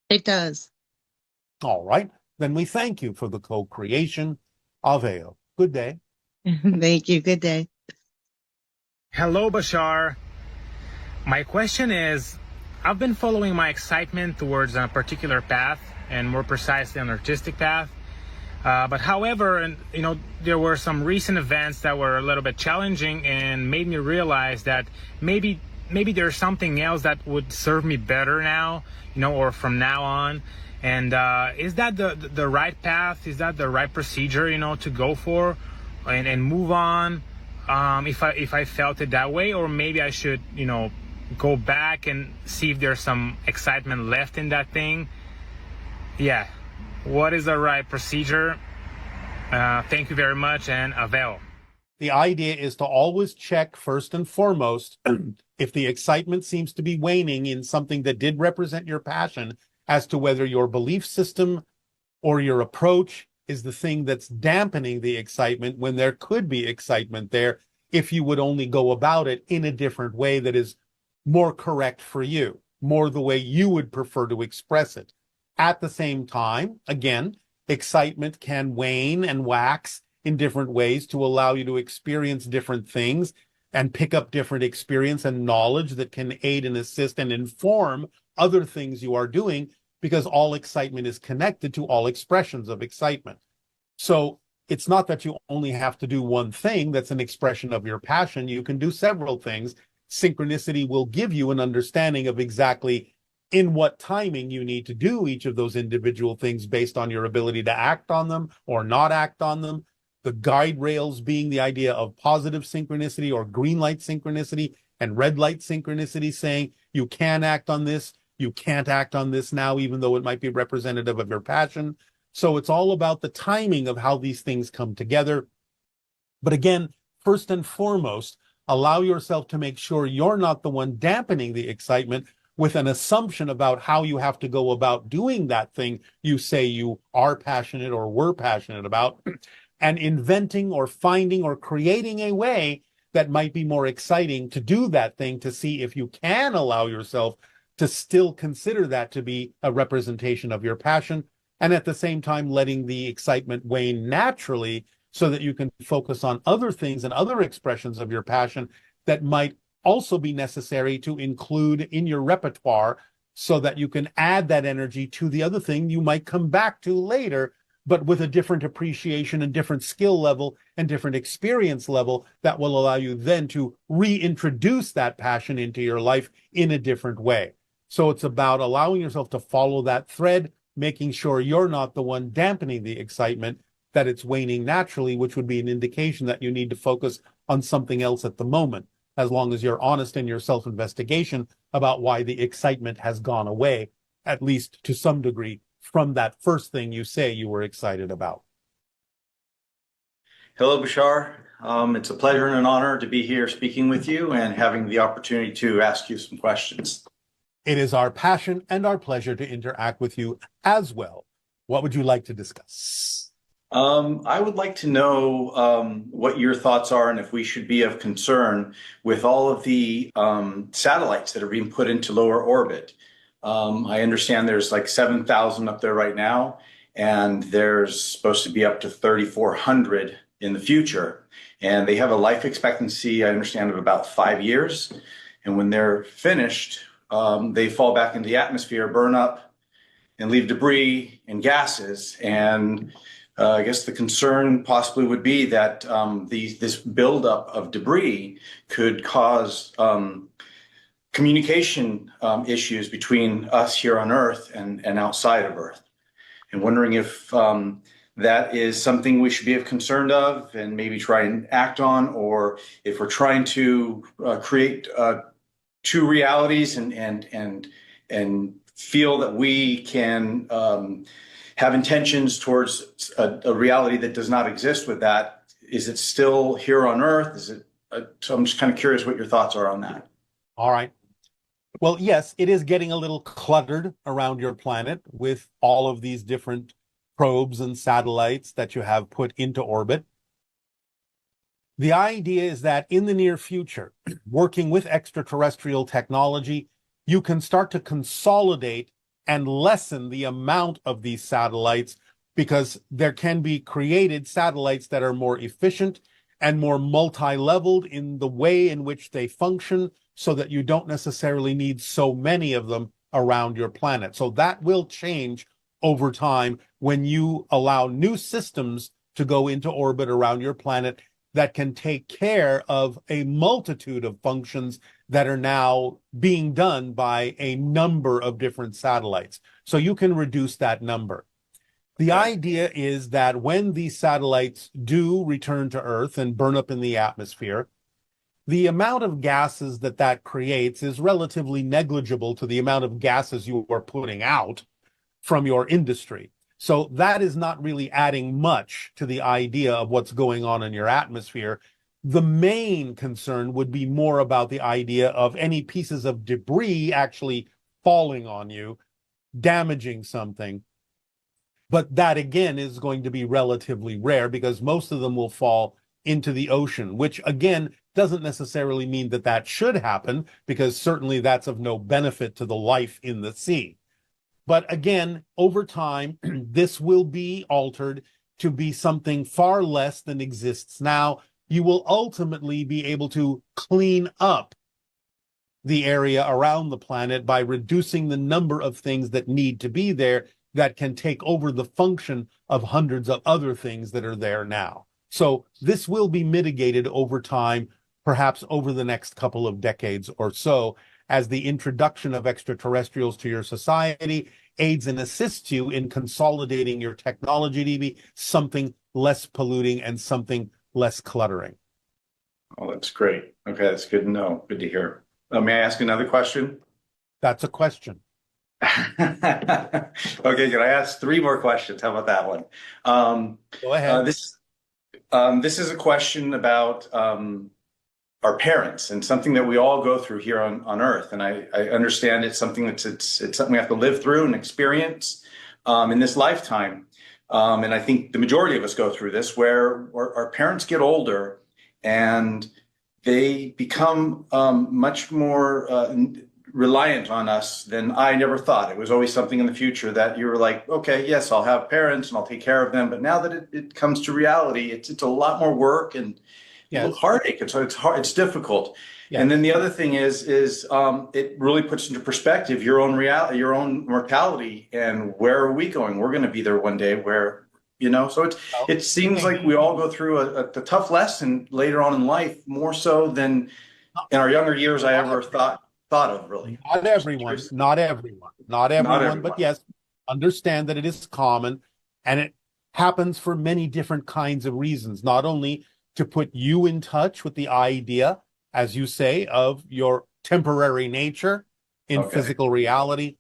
It does. All right. Then we thank you for the co-creation of AO. Good day. Thank you. Good day. Hello, Bashar. My question is, I've been following my excitement towards a particular path, and more precisely an artistic path. But however, there were some recent events that were a little bit challenging and made me realize that maybe there's something else that would serve me better now, or from now on. And is that the right path? Is that the right procedure, to go for and move on? If I felt it that way, or maybe I should, go back and see if there's some excitement left in that thing. Yeah. What is the right procedure? Thank you very much, and Avel. The idea is to always check first and foremost if the excitement seems to be waning in something that did represent your passion, as to whether your belief system or your approach is the thing that's dampening the excitement, when there could be excitement there if you would only go about it in a different way that is more correct for you, more the way you would prefer to express it. At the same time, again, excitement can wane and wax in different ways to allow you to experience different things and pick up different experience and knowledge that can aid and assist and inform other things you are doing, because all excitement is connected to all expressions of excitement. So it's not that you only have to do one thing that's an expression of your passion. You can do several things. Synchronicity will give you an understanding of exactly in what timing you need to do each of those individual things based on your ability to act on them or not act on them. The guide rails being the idea of positive synchronicity or green light synchronicity and red light synchronicity, saying you can act on this, you can't act on this now, even though it might be representative of your passion. So it's all about the timing of how these things come together. But again, first and foremost, allow yourself to make sure you're not the one dampening the excitement with an assumption about how you have to go about doing that thing you say you are passionate or were passionate about. and inventing or finding or creating a way that might be more exciting to do that thing, to see if you can allow yourself to still consider that to be a representation of your passion, and at the same time letting the excitement wane naturally so that you can focus on other things and other expressions of your passion that might also be necessary to include in your repertoire so that you can add that energy to the other thing you might come back to later, but with a different appreciation and different skill level and different experience level that will allow you then to reintroduce that passion into your life in a different way. So it's about allowing yourself to follow that thread, making sure you're not the one dampening the excitement, that it's waning naturally, which would be an indication that you need to focus on something else at the moment, as long as you're honest in your self-investigation about why the excitement has gone away, at least to some degree, from that first thing you say you were excited about. Hello, Bashar. It's a pleasure and an honor to be here speaking with you and having the opportunity to ask you some questions. It is our passion and our pleasure to interact with you as well. What would you like to discuss? I would like to know what your thoughts are and if we should be of concern with all of the satellites that are being put into lower orbit. I understand there's like 7,000 up there right now, and there's supposed to be up to 3,400 in the future. And they have a life expectancy, I understand, of about 5 years. And when they're finished, they fall back into the atmosphere, burn up, and leave debris and gases. And I guess the concern possibly would be that this buildup of debris could cause communication issues between us here on Earth and outside of Earth. And wondering if that is something we should be concerned of and maybe try and act on, or if we're trying to create two realities and feel that we can have intentions towards a reality that does not exist with that. Is it still here on Earth? Is it? So I'm just kind of curious what your thoughts are on that. All right. Well, yes, it is getting a little cluttered around your planet with all of these different probes and satellites that you have put into orbit. The idea is that in the near future, working with extraterrestrial technology, you can start to consolidate and lessen the amount of these satellites, because there can be created satellites that are more efficient and more multi-leveled in the way in which they function, so that you don't necessarily need so many of them around your planet. So that will change over time when you allow new systems to go into orbit around your planet that can take care of a multitude of functions that are now being done by a number of different satellites. So you can reduce that number. The idea is that when these satellites do return to Earth and burn up in the atmosphere, the amount of gases that creates is relatively negligible to the amount of gases you are putting out from your industry. So that is not really adding much to the idea of what's going on in your atmosphere. The main concern would be more about the idea of any pieces of debris actually falling on you, damaging something. But that, again, is going to be relatively rare, because most of them will fall into the ocean, which, again, doesn't necessarily mean that that should happen, because certainly that's of no benefit to the life in the sea. But again, over time, this will be altered to be something far less than exists now. You will ultimately be able to clean up the area around the planet by reducing the number of things that need to be there that can take over the function of hundreds of other things that are there now. So this will be mitigated over time, perhaps over the next couple of decades or so, as the introduction of extraterrestrials to your society aids and assists you in consolidating your technology to be something less polluting and something less cluttering. Oh, that's great. Okay, that's good to know. Good to hear. May I ask another question? That's a question. Okay, can I ask 3 more questions? How about that one? Go ahead. This is a question about our parents, and something that we all go through here on Earth. And I understand it's something it's something we have to live through and experience in this lifetime. And I think the majority of us go through this, where our parents get older and they become much more reliant on us than I never thought. It was always something in the future that you were like, okay, yes, I'll have parents and I'll take care of them. But now that it comes to reality, it's a lot more work and heartache. And so it's hard, it's difficult. Yes. And then the other thing is it really puts into perspective your own reality, your own mortality, and where are we going? We're going to be there one day where, so it seems like we all go through a tough lesson later on in life, more so than in our younger years I ever thought of, really. Not everyone, but yes, understand that it is common, and it happens for many different kinds of reasons, not only to put you in touch with the idea, as you say, of your temporary nature in physical reality,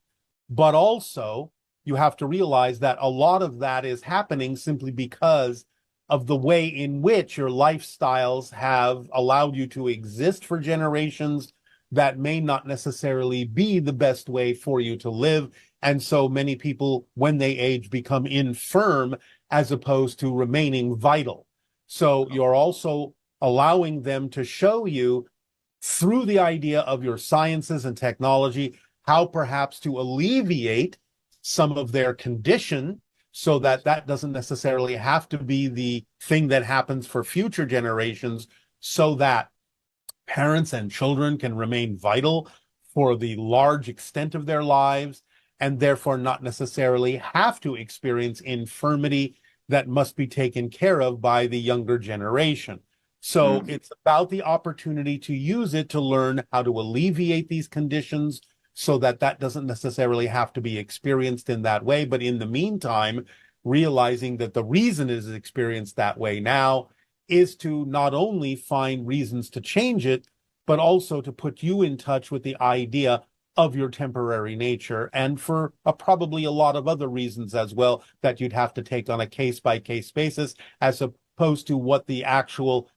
but also you have to realize that a lot of that is happening simply because of the way in which your lifestyles have allowed you to exist for generations that may not necessarily be the best way for you to live. And so many people, when they age, become infirm as opposed to remaining vital. So you're also allowing them to show you through the idea of your sciences and technology how perhaps to alleviate some of their condition so that that doesn't necessarily have to be the thing that happens for future generations, so that parents and children can remain vital for the large extent of their lives and therefore not necessarily have to experience infirmity that must be taken care of by the younger generation. So it's about the opportunity to use it to learn how to alleviate these conditions so that that doesn't necessarily have to be experienced in that way. But in the meantime, realizing that the reason it is experienced that way now is to not only find reasons to change it, but also to put you in touch with the idea of your temporary nature, and for probably a lot of other reasons as well that you'd have to take on a case-by-case basis, as opposed to what the actual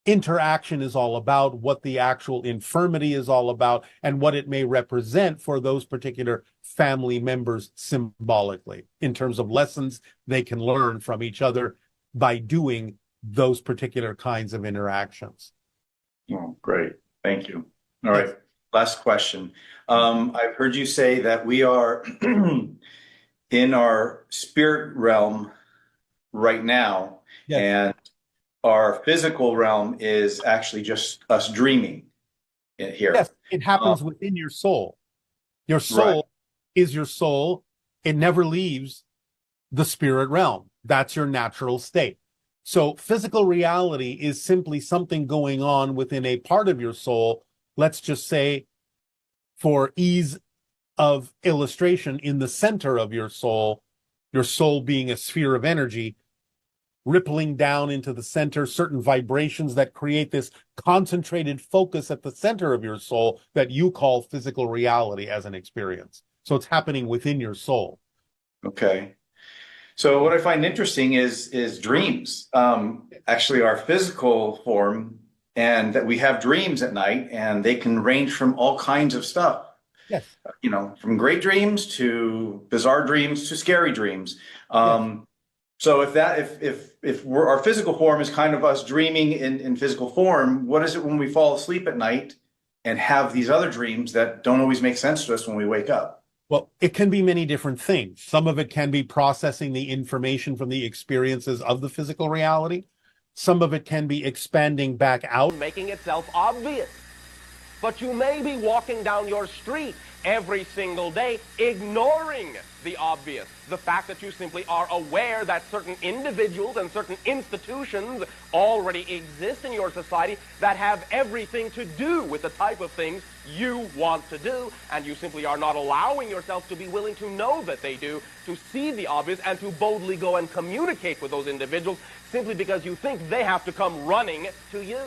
interaction is all about, what the actual infirmity is all about, and what it may represent for those particular family members symbolically, in terms of lessons they can learn from each other by doing those particular kinds of interactions. Oh, great. Thank you. All right. Last question. I've heard you say that we are in our spirit realm right now, and our physical realm is actually just us dreaming here. Yes, it happens within your soul. Your soul is your soul. It never leaves the spirit realm. That's your natural state. So physical reality is simply something going on within a part of your soul. Let's just say, for ease of illustration, in the center of your soul being a sphere of energy, rippling down into the center, certain vibrations that create this concentrated focus at the center of your soul that you call physical reality as an experience. So it's happening within your soul. Okay. So what I find interesting is dreams. Actually, our physical form, and that we have dreams at night, and they can range from all kinds of stuff. Yes. From great dreams to bizarre dreams to scary dreams. So if our physical form is kind of us dreaming in physical form, what is it when we fall asleep at night and have these other dreams that don't always make sense to us when we wake up? Well, it can be many different things. Some of it can be processing the information from the experiences of the physical reality. Some of it can be expanding back out, making itself obvious. But you may be walking down your street every single day, ignoring the obvious. The fact that you simply are aware that certain individuals and certain institutions already exist in your society that have everything to do with the type of things you want to do, and you simply are not allowing yourself to be willing to know that they do, to see the obvious, and to boldly go and communicate with those individuals simply because you think they have to come running to you.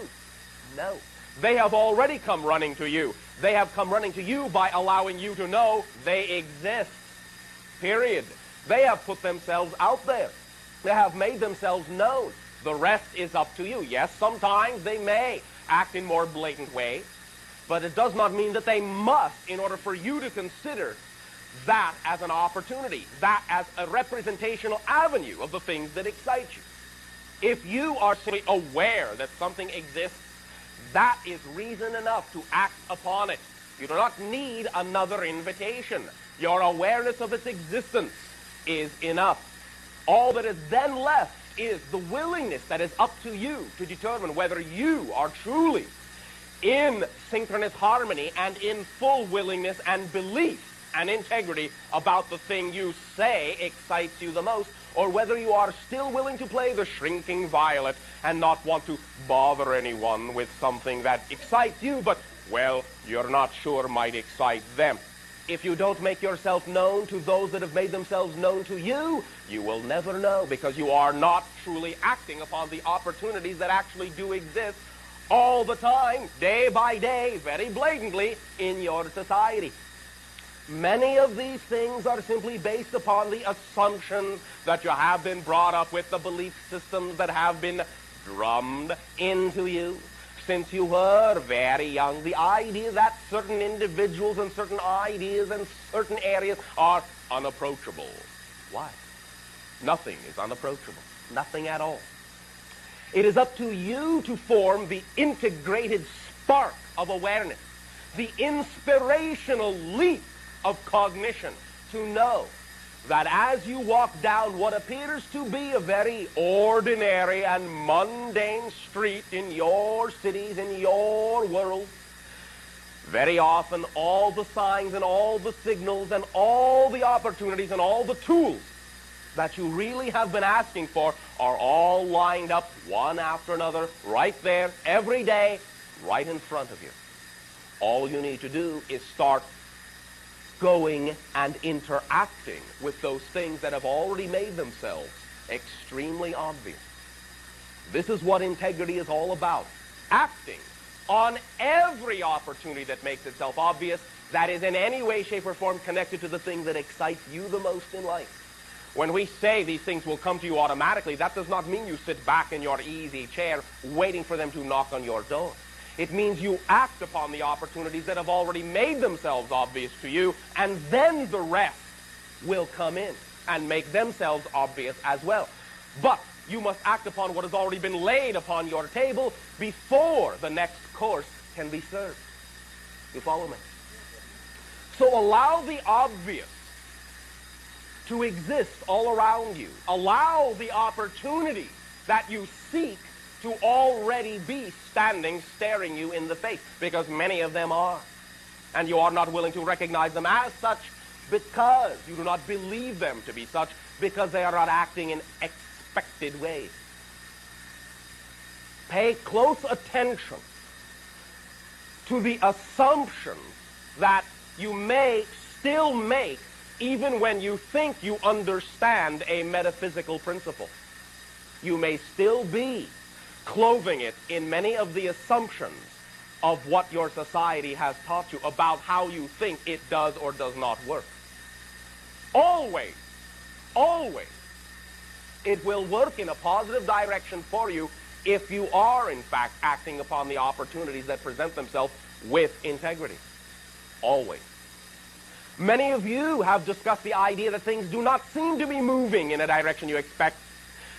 No. They have already come running to you. They have come running to you by allowing you to know they exist. Period. They have put themselves out there. They have made themselves known. The rest is up to you. Yes, sometimes they may act in more blatant ways, but it does not mean that they must, in order for you to consider that as an opportunity, that as a representational avenue of the things that excite you. If you are simply aware that something exists, that is reason enough to act upon it. You do not need another invitation. Your awareness of its existence is enough. All that is then left is the willingness that is up to you to determine whether you are truly in synchronous harmony and in full willingness and belief and integrity about the thing you say excites you the most, or whether you are still willing to play the shrinking violet and not want to bother anyone with something that excites you, but, well, you're not sure might excite them. If you don't make yourself known to those that have made themselves known to you, you will never know, because you are not truly acting upon the opportunities that actually do exist all the time, day by day, very blatantly in your society. Many of these things are simply based upon the assumptions that you have been brought up with, the belief systems that have been drummed into you since you were very young. The idea that certain individuals and certain ideas and certain areas are unapproachable. Why? Nothing is unapproachable. Nothing at all. It is up to you to form the integrated spark of awareness, the inspirational leap of cognition, to know that as you walk down what appears to be a very ordinary and mundane street in your cities, in your world, very often all the signs and all the signals and all the opportunities and all the tools that you really have been asking for are all lined up one after another, right there, every day, right in front of you. All you need to do is start going and interacting with those things that have already made themselves extremely obvious. This is what integrity is all about. Acting on every opportunity that makes itself obvious, that is in any way, shape, or form connected to the thing that excites you the most in life. When we say these things will come to you automatically, that does not mean you sit back in your easy chair waiting for them to knock on your door. It means you act upon the opportunities that have already made themselves obvious to you, and then the rest will come in and make themselves obvious as well. But you must act upon what has already been laid upon your table before the next course can be served. You follow me? So allow the obvious to exist all around you. Allow the opportunity that you seek to already be standing, staring you in the face, because many of them are. And you are not willing to recognize them as such because you do not believe them to be such, because they are not acting in expected ways. Pay close attention to the assumptions that you may still make even when you think you understand a metaphysical principle. You may still be clothing it in many of the assumptions of what your society has taught you about how you think it does or does not work. Always, always, it will work in a positive direction for you if you are, in fact, acting upon the opportunities that present themselves with integrity. Always. Many of you have discussed the idea that things do not seem to be moving in a direction you expect,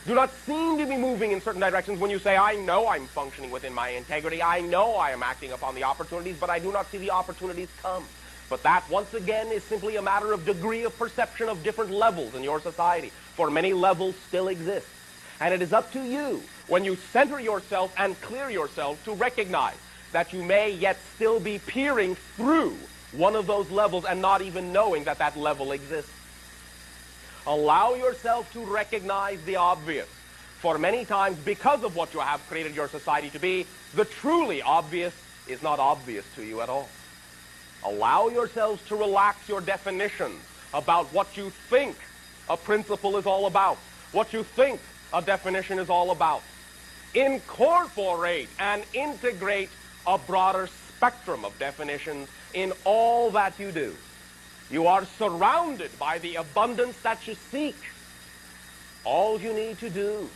do not seem to be moving in certain directions when you say, I know I'm functioning within my integrity, I know I am acting upon the opportunities, but I do not see the opportunities come. But that, once again, is simply a matter of degree of perception of different levels in your society, for many levels still exist. And it is up to you, when you center yourself and clear yourself, to recognize that you may yet still be peering through one of those levels and not even knowing that that level exists. Allow yourself to recognize the obvious. For many times, because of what you have created your society to be, the truly obvious is not obvious to you at all. Allow yourselves to relax your definitions about what you think a principle is all about, what you think a definition is all about. Incorporate and integrate a broader spectrum of definitions in all that you do. You are surrounded by the abundance that you seek. All you need to do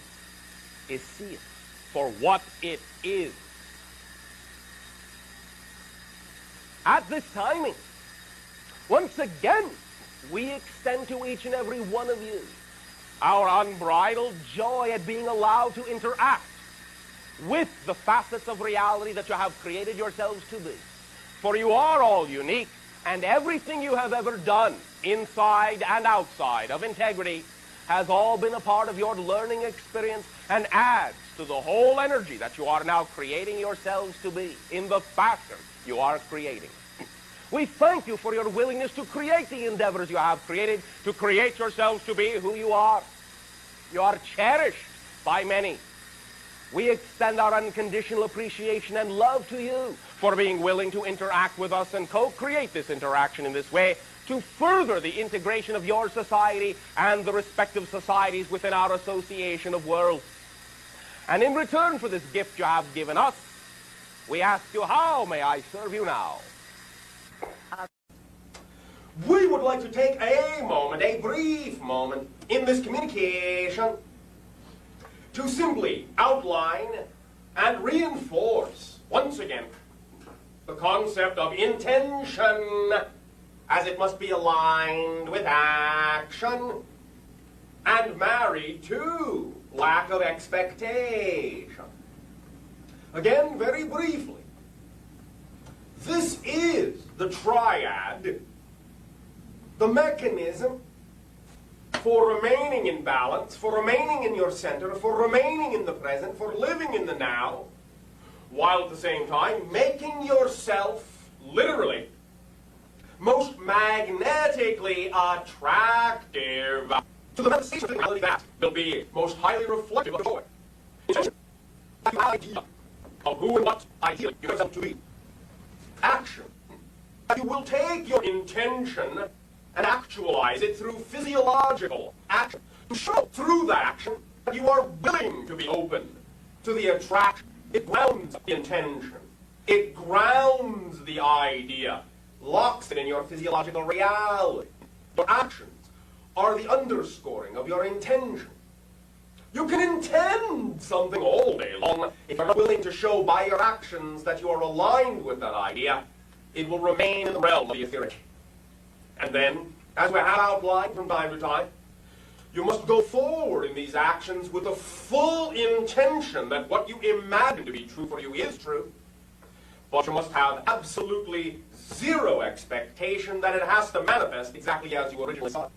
is see it for what it is. At this timing, once again, we extend to each and every one of you our unbridled joy at being allowed to interact with the facets of reality that you have created yourselves to be. For you are all unique, and everything you have ever done, inside and outside of integrity, has all been a part of your learning experience and adds to the whole energy that you are now creating yourselves to be in the fashion you are creating. We thank you for your willingness to create the endeavors you have created, to create yourselves to be who you are. You are cherished by many. We extend our unconditional appreciation and love to you for being willing to interact with us and co-create this interaction in this way to further the integration of your society and the respective societies within our association of worlds. And in return for this gift you have given us, we ask you, how may I serve you now? We would like to take a moment, a brief moment, in this communication to simply outline and reinforce, once again, the concept of intention as it must be aligned with action and married to lack of expectation. Again, very briefly, this is the triad, the mechanism for remaining in balance, for remaining in your center, for remaining in the present, for living in the now, while at the same time making yourself literally most magnetically attractive to the manifestation of reality that will be most highly reflective of joy. The idea of who and what ideally you yourself to be. Action. You will take your intention and actualize it through physiological action. To show through that action that you are willing to be open to the attraction. It grounds the intention. It grounds the idea. Locks it in your physiological reality. Your actions are the underscoring of your intention. You can intend something all day long. If you're not willing to show by your actions that you are aligned with that idea, it will remain in the realm of the etheric. And then, as we have outlined from time to time, you must go forward in these actions with a full intention that what you imagine to be true for you is true. But you must have absolutely zero expectation that it has to manifest exactly as you originally saw it.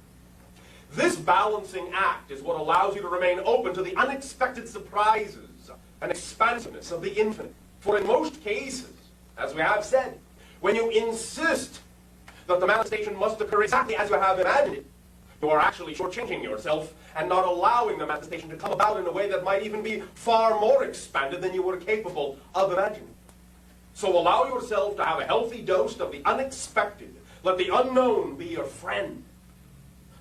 This balancing act is what allows you to remain open to the unexpected surprises and expansiveness of the infinite. For in most cases, as we have said, when you insist that the manifestation must occur exactly as you have imagined it, you are actually shortchanging yourself and not allowing the manifestation to come about in a way that might even be far more expanded than you were capable of imagining. So allow yourself to have a healthy dose of the unexpected. Let the unknown be your friend.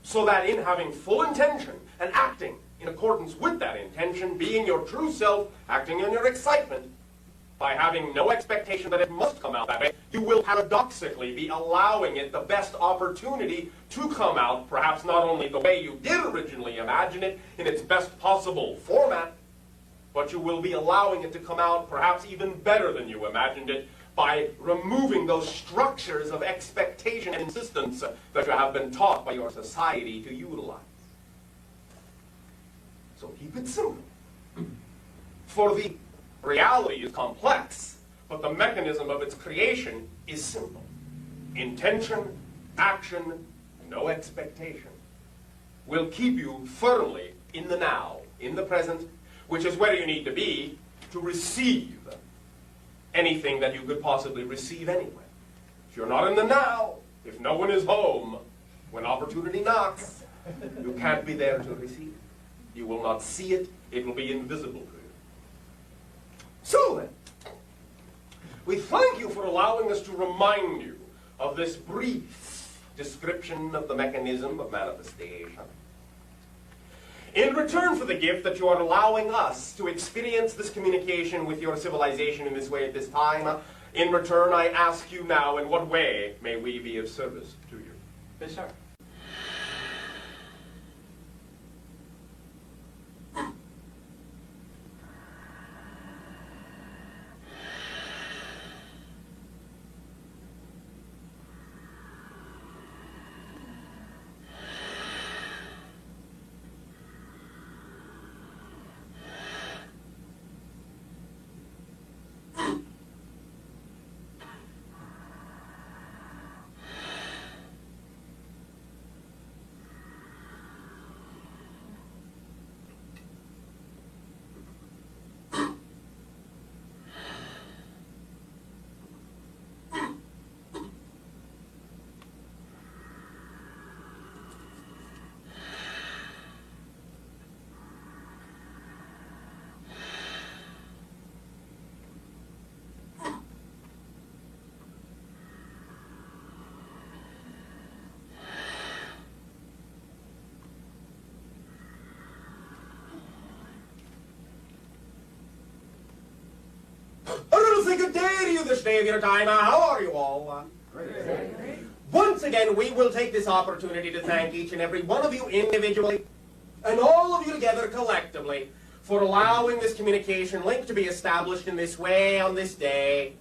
So that in having full intention and acting in accordance with that intention, being your true self, acting on your excitement, by having no expectation that it must come out that way, you will paradoxically be allowing it the best opportunity to come out, perhaps not only the way you did originally imagine it, in its best possible format, but you will be allowing it to come out perhaps even better than you imagined it by removing those structures of expectation and insistence that you have been taught by your society to utilize. So keep it simple. For the reality is complex, but the mechanism of its creation is simple. Intention, action, no expectation will keep you firmly in the now, in the present, which is where you need to be to receive anything that you could possibly receive anyway. If you're not in the now, if no one is home, when opportunity knocks, you can't be there to receive it. You will not see it. It will be invisible to you. So then, we thank you for allowing us to remind you of this brief description of the mechanism of manifestation. In return for the gift that you are allowing us to experience this communication with your civilization in this way at this time, in return I ask you now, in what way may we be of service to you? Bashar. really good day to you this day of your time. How are you all? Once again, we will take this opportunity to thank each and every one of you individually and all of you together collectively for allowing this communication link to be established in this way on this day.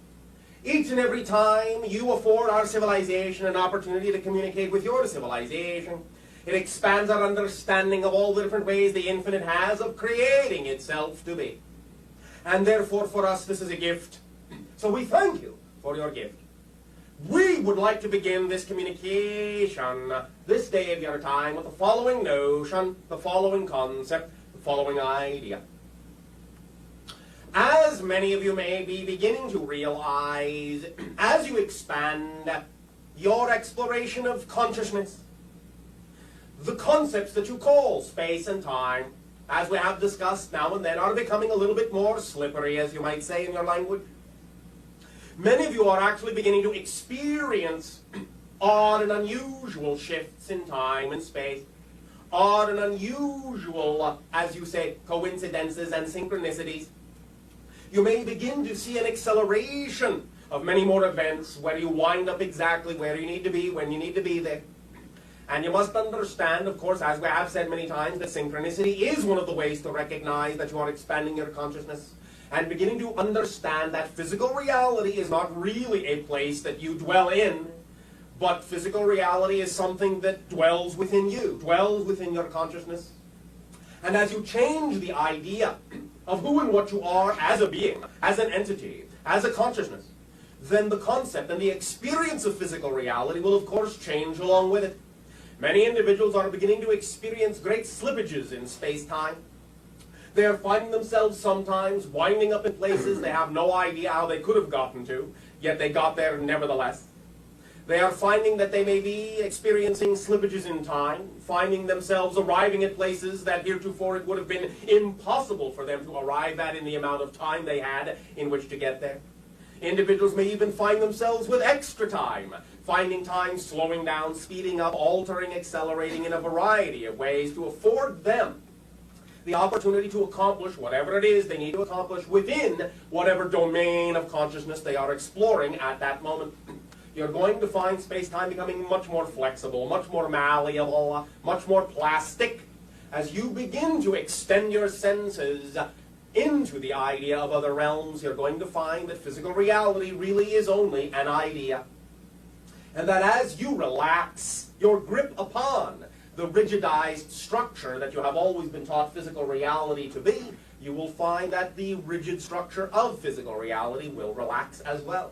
Each and every time you afford our civilization an opportunity to communicate with your civilization, it expands our understanding of all the different ways the infinite has of creating itself to be. And therefore, for us, this is a gift. So we thank you for your gift. We would like to begin this communication this day of your time with the following notion, the following concept, the following idea. As many of you may be beginning to realize, as you expand your exploration of consciousness, the concepts that you call space and time, as we have discussed now and then, are becoming a little bit more slippery, as you might say in your language. Many of you are actually beginning to experience odd and unusual shifts in time and space, odd and unusual, as you say, coincidences and synchronicities. You may begin to see an acceleration of many more events where you wind up exactly where you need to be when you need to be there. And you must understand, of course, as we have said many times, that synchronicity is one of the ways to recognize that you are expanding your consciousness and beginning to understand that physical reality is not really a place that you dwell in, but physical reality is something that dwells within you, dwells within your consciousness. And as you change the idea of who and what you are as a being, as an entity, as a consciousness, then the concept and the experience of physical reality will, of course, change along with it. Many individuals are beginning to experience great slippages in space-time. They are finding themselves sometimes winding up in places they have no idea how they could have gotten to, yet they got there nevertheless. They are finding that they may be experiencing slippages in time, finding themselves arriving at places that heretofore it would have been impossible for them to arrive at in the amount of time they had in which to get there. Individuals may even find themselves with extra time, finding time slowing down, speeding up, altering, accelerating in a variety of ways to afford them the opportunity to accomplish whatever it is they need to accomplish within whatever domain of consciousness they are exploring at that moment. You're going to find space-time becoming much more flexible, much more malleable, much more plastic, as you begin to extend your senses into the idea of other realms. You're going to find that physical reality really is only an idea. And that as you relax your grip upon the rigidized structure that you have always been taught physical reality to be, you will find that the rigid structure of physical reality will relax as well.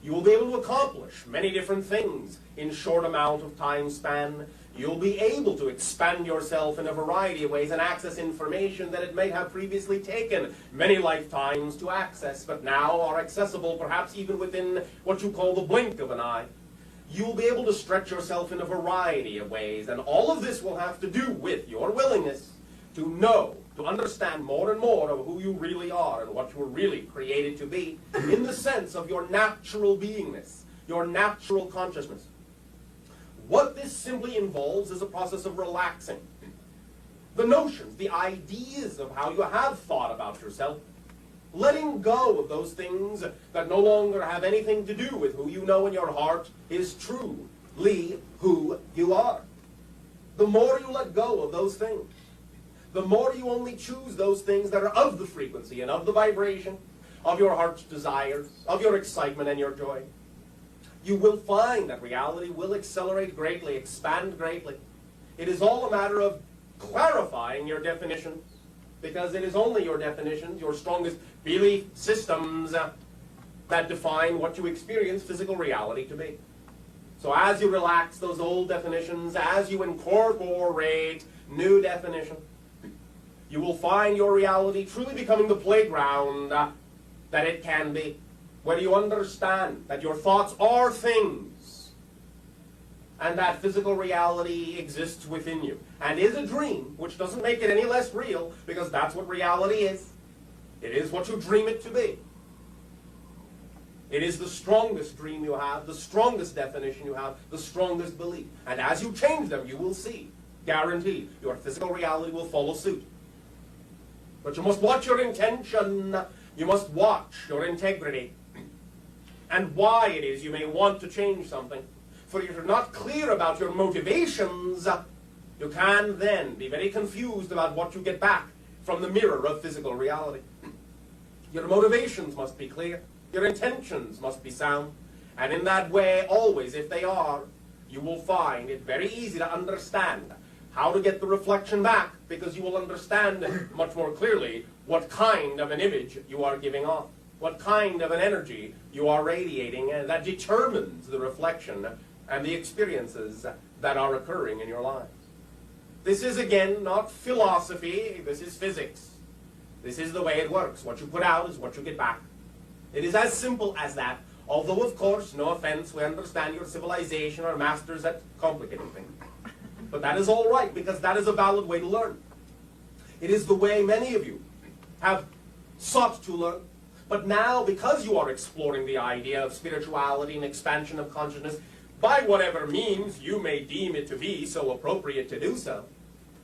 You will be able to accomplish many different things in short amount of time span. You'll be able to expand yourself in a variety of ways and access information that it may have previously taken many lifetimes to access, but now are accessible perhaps even within what you call the blink of an eye. You'll be able to stretch yourself in a variety of ways, and all of this will have to do with your willingness to know, to understand more and more of who you really are and what you were really created to be in the sense of your natural beingness, your natural consciousness. What this simply involves is a process of relaxing the notions, the ideas of how you have thought about yourself, letting go of those things that no longer have anything to do with who you know in your heart is truly who you are. The more you let go of those things, the more you only choose those things that are of the frequency and of the vibration of your heart's desires, of your excitement and your joy, you will find that reality will accelerate greatly, expand greatly. It is all a matter of clarifying your definitions, because it is only your definitions, your strongest belief systems that define what you experience physical reality to be. So as you relax those old definitions, as you incorporate new definitions, you will find your reality truly becoming the playground that it can be, where you understand that your thoughts are things, and that physical reality exists within you, and is a dream, which doesn't make it any less real, because that's what reality is. It is what you dream it to be. It is the strongest dream you have, the strongest definition you have, the strongest belief. And as you change them, you will see, guaranteed, your physical reality will follow suit. But you must watch your intention. You must watch your integrity. and why it is you may want to change something. For if you're not clear about your motivations, you can then be very confused about what you get back from the mirror of physical reality. Your motivations must be clear. Your intentions must be sound. And in that way, always, if they are, you will find it very easy to understand how to get the reflection back, because you will understand much more clearly what kind of an image you are giving off, what kind of an energy you are radiating, and that determines the reflection and the experiences that are occurring in your lives. This is, again, not philosophy, this is physics. This is the way it works. What you put out is what you get back. It is as simple as that, although, of course, no offense, we understand your civilization are masters at complicating things. But that is all right, because that is a valid way to learn. It is the way many of you have sought to learn. But now, because you are exploring the idea of spirituality and expansion of consciousness, by whatever means you may deem it to be so appropriate to do so,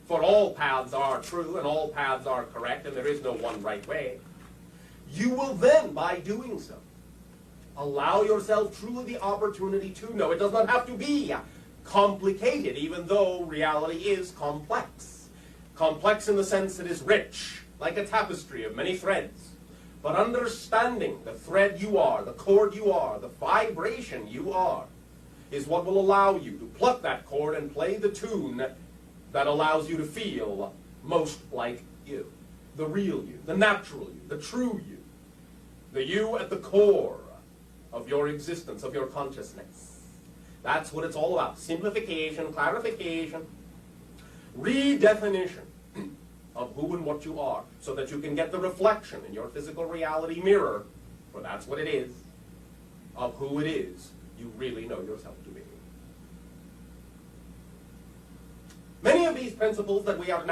for all paths are true and all paths are correct, and there is no one right way, you will then, by doing so, allow yourself truly the opportunity to know. It does not have to be complicated, even though reality is complex. Complex in the sense it is rich, like a tapestry of many threads. But understanding the thread you are, the cord you are, the vibration you are, is what will allow you to pluck that cord and play the tune that allows you to feel most like you. The real you, the natural you, the true you. The you at the core of your existence, of your consciousness. That's what it's all about. Simplification, clarification, redefinition of who and what you are, so that you can get the reflection in your physical reality mirror, for that's what it is, of who it is you really know yourself to be. Many of these principles that we are now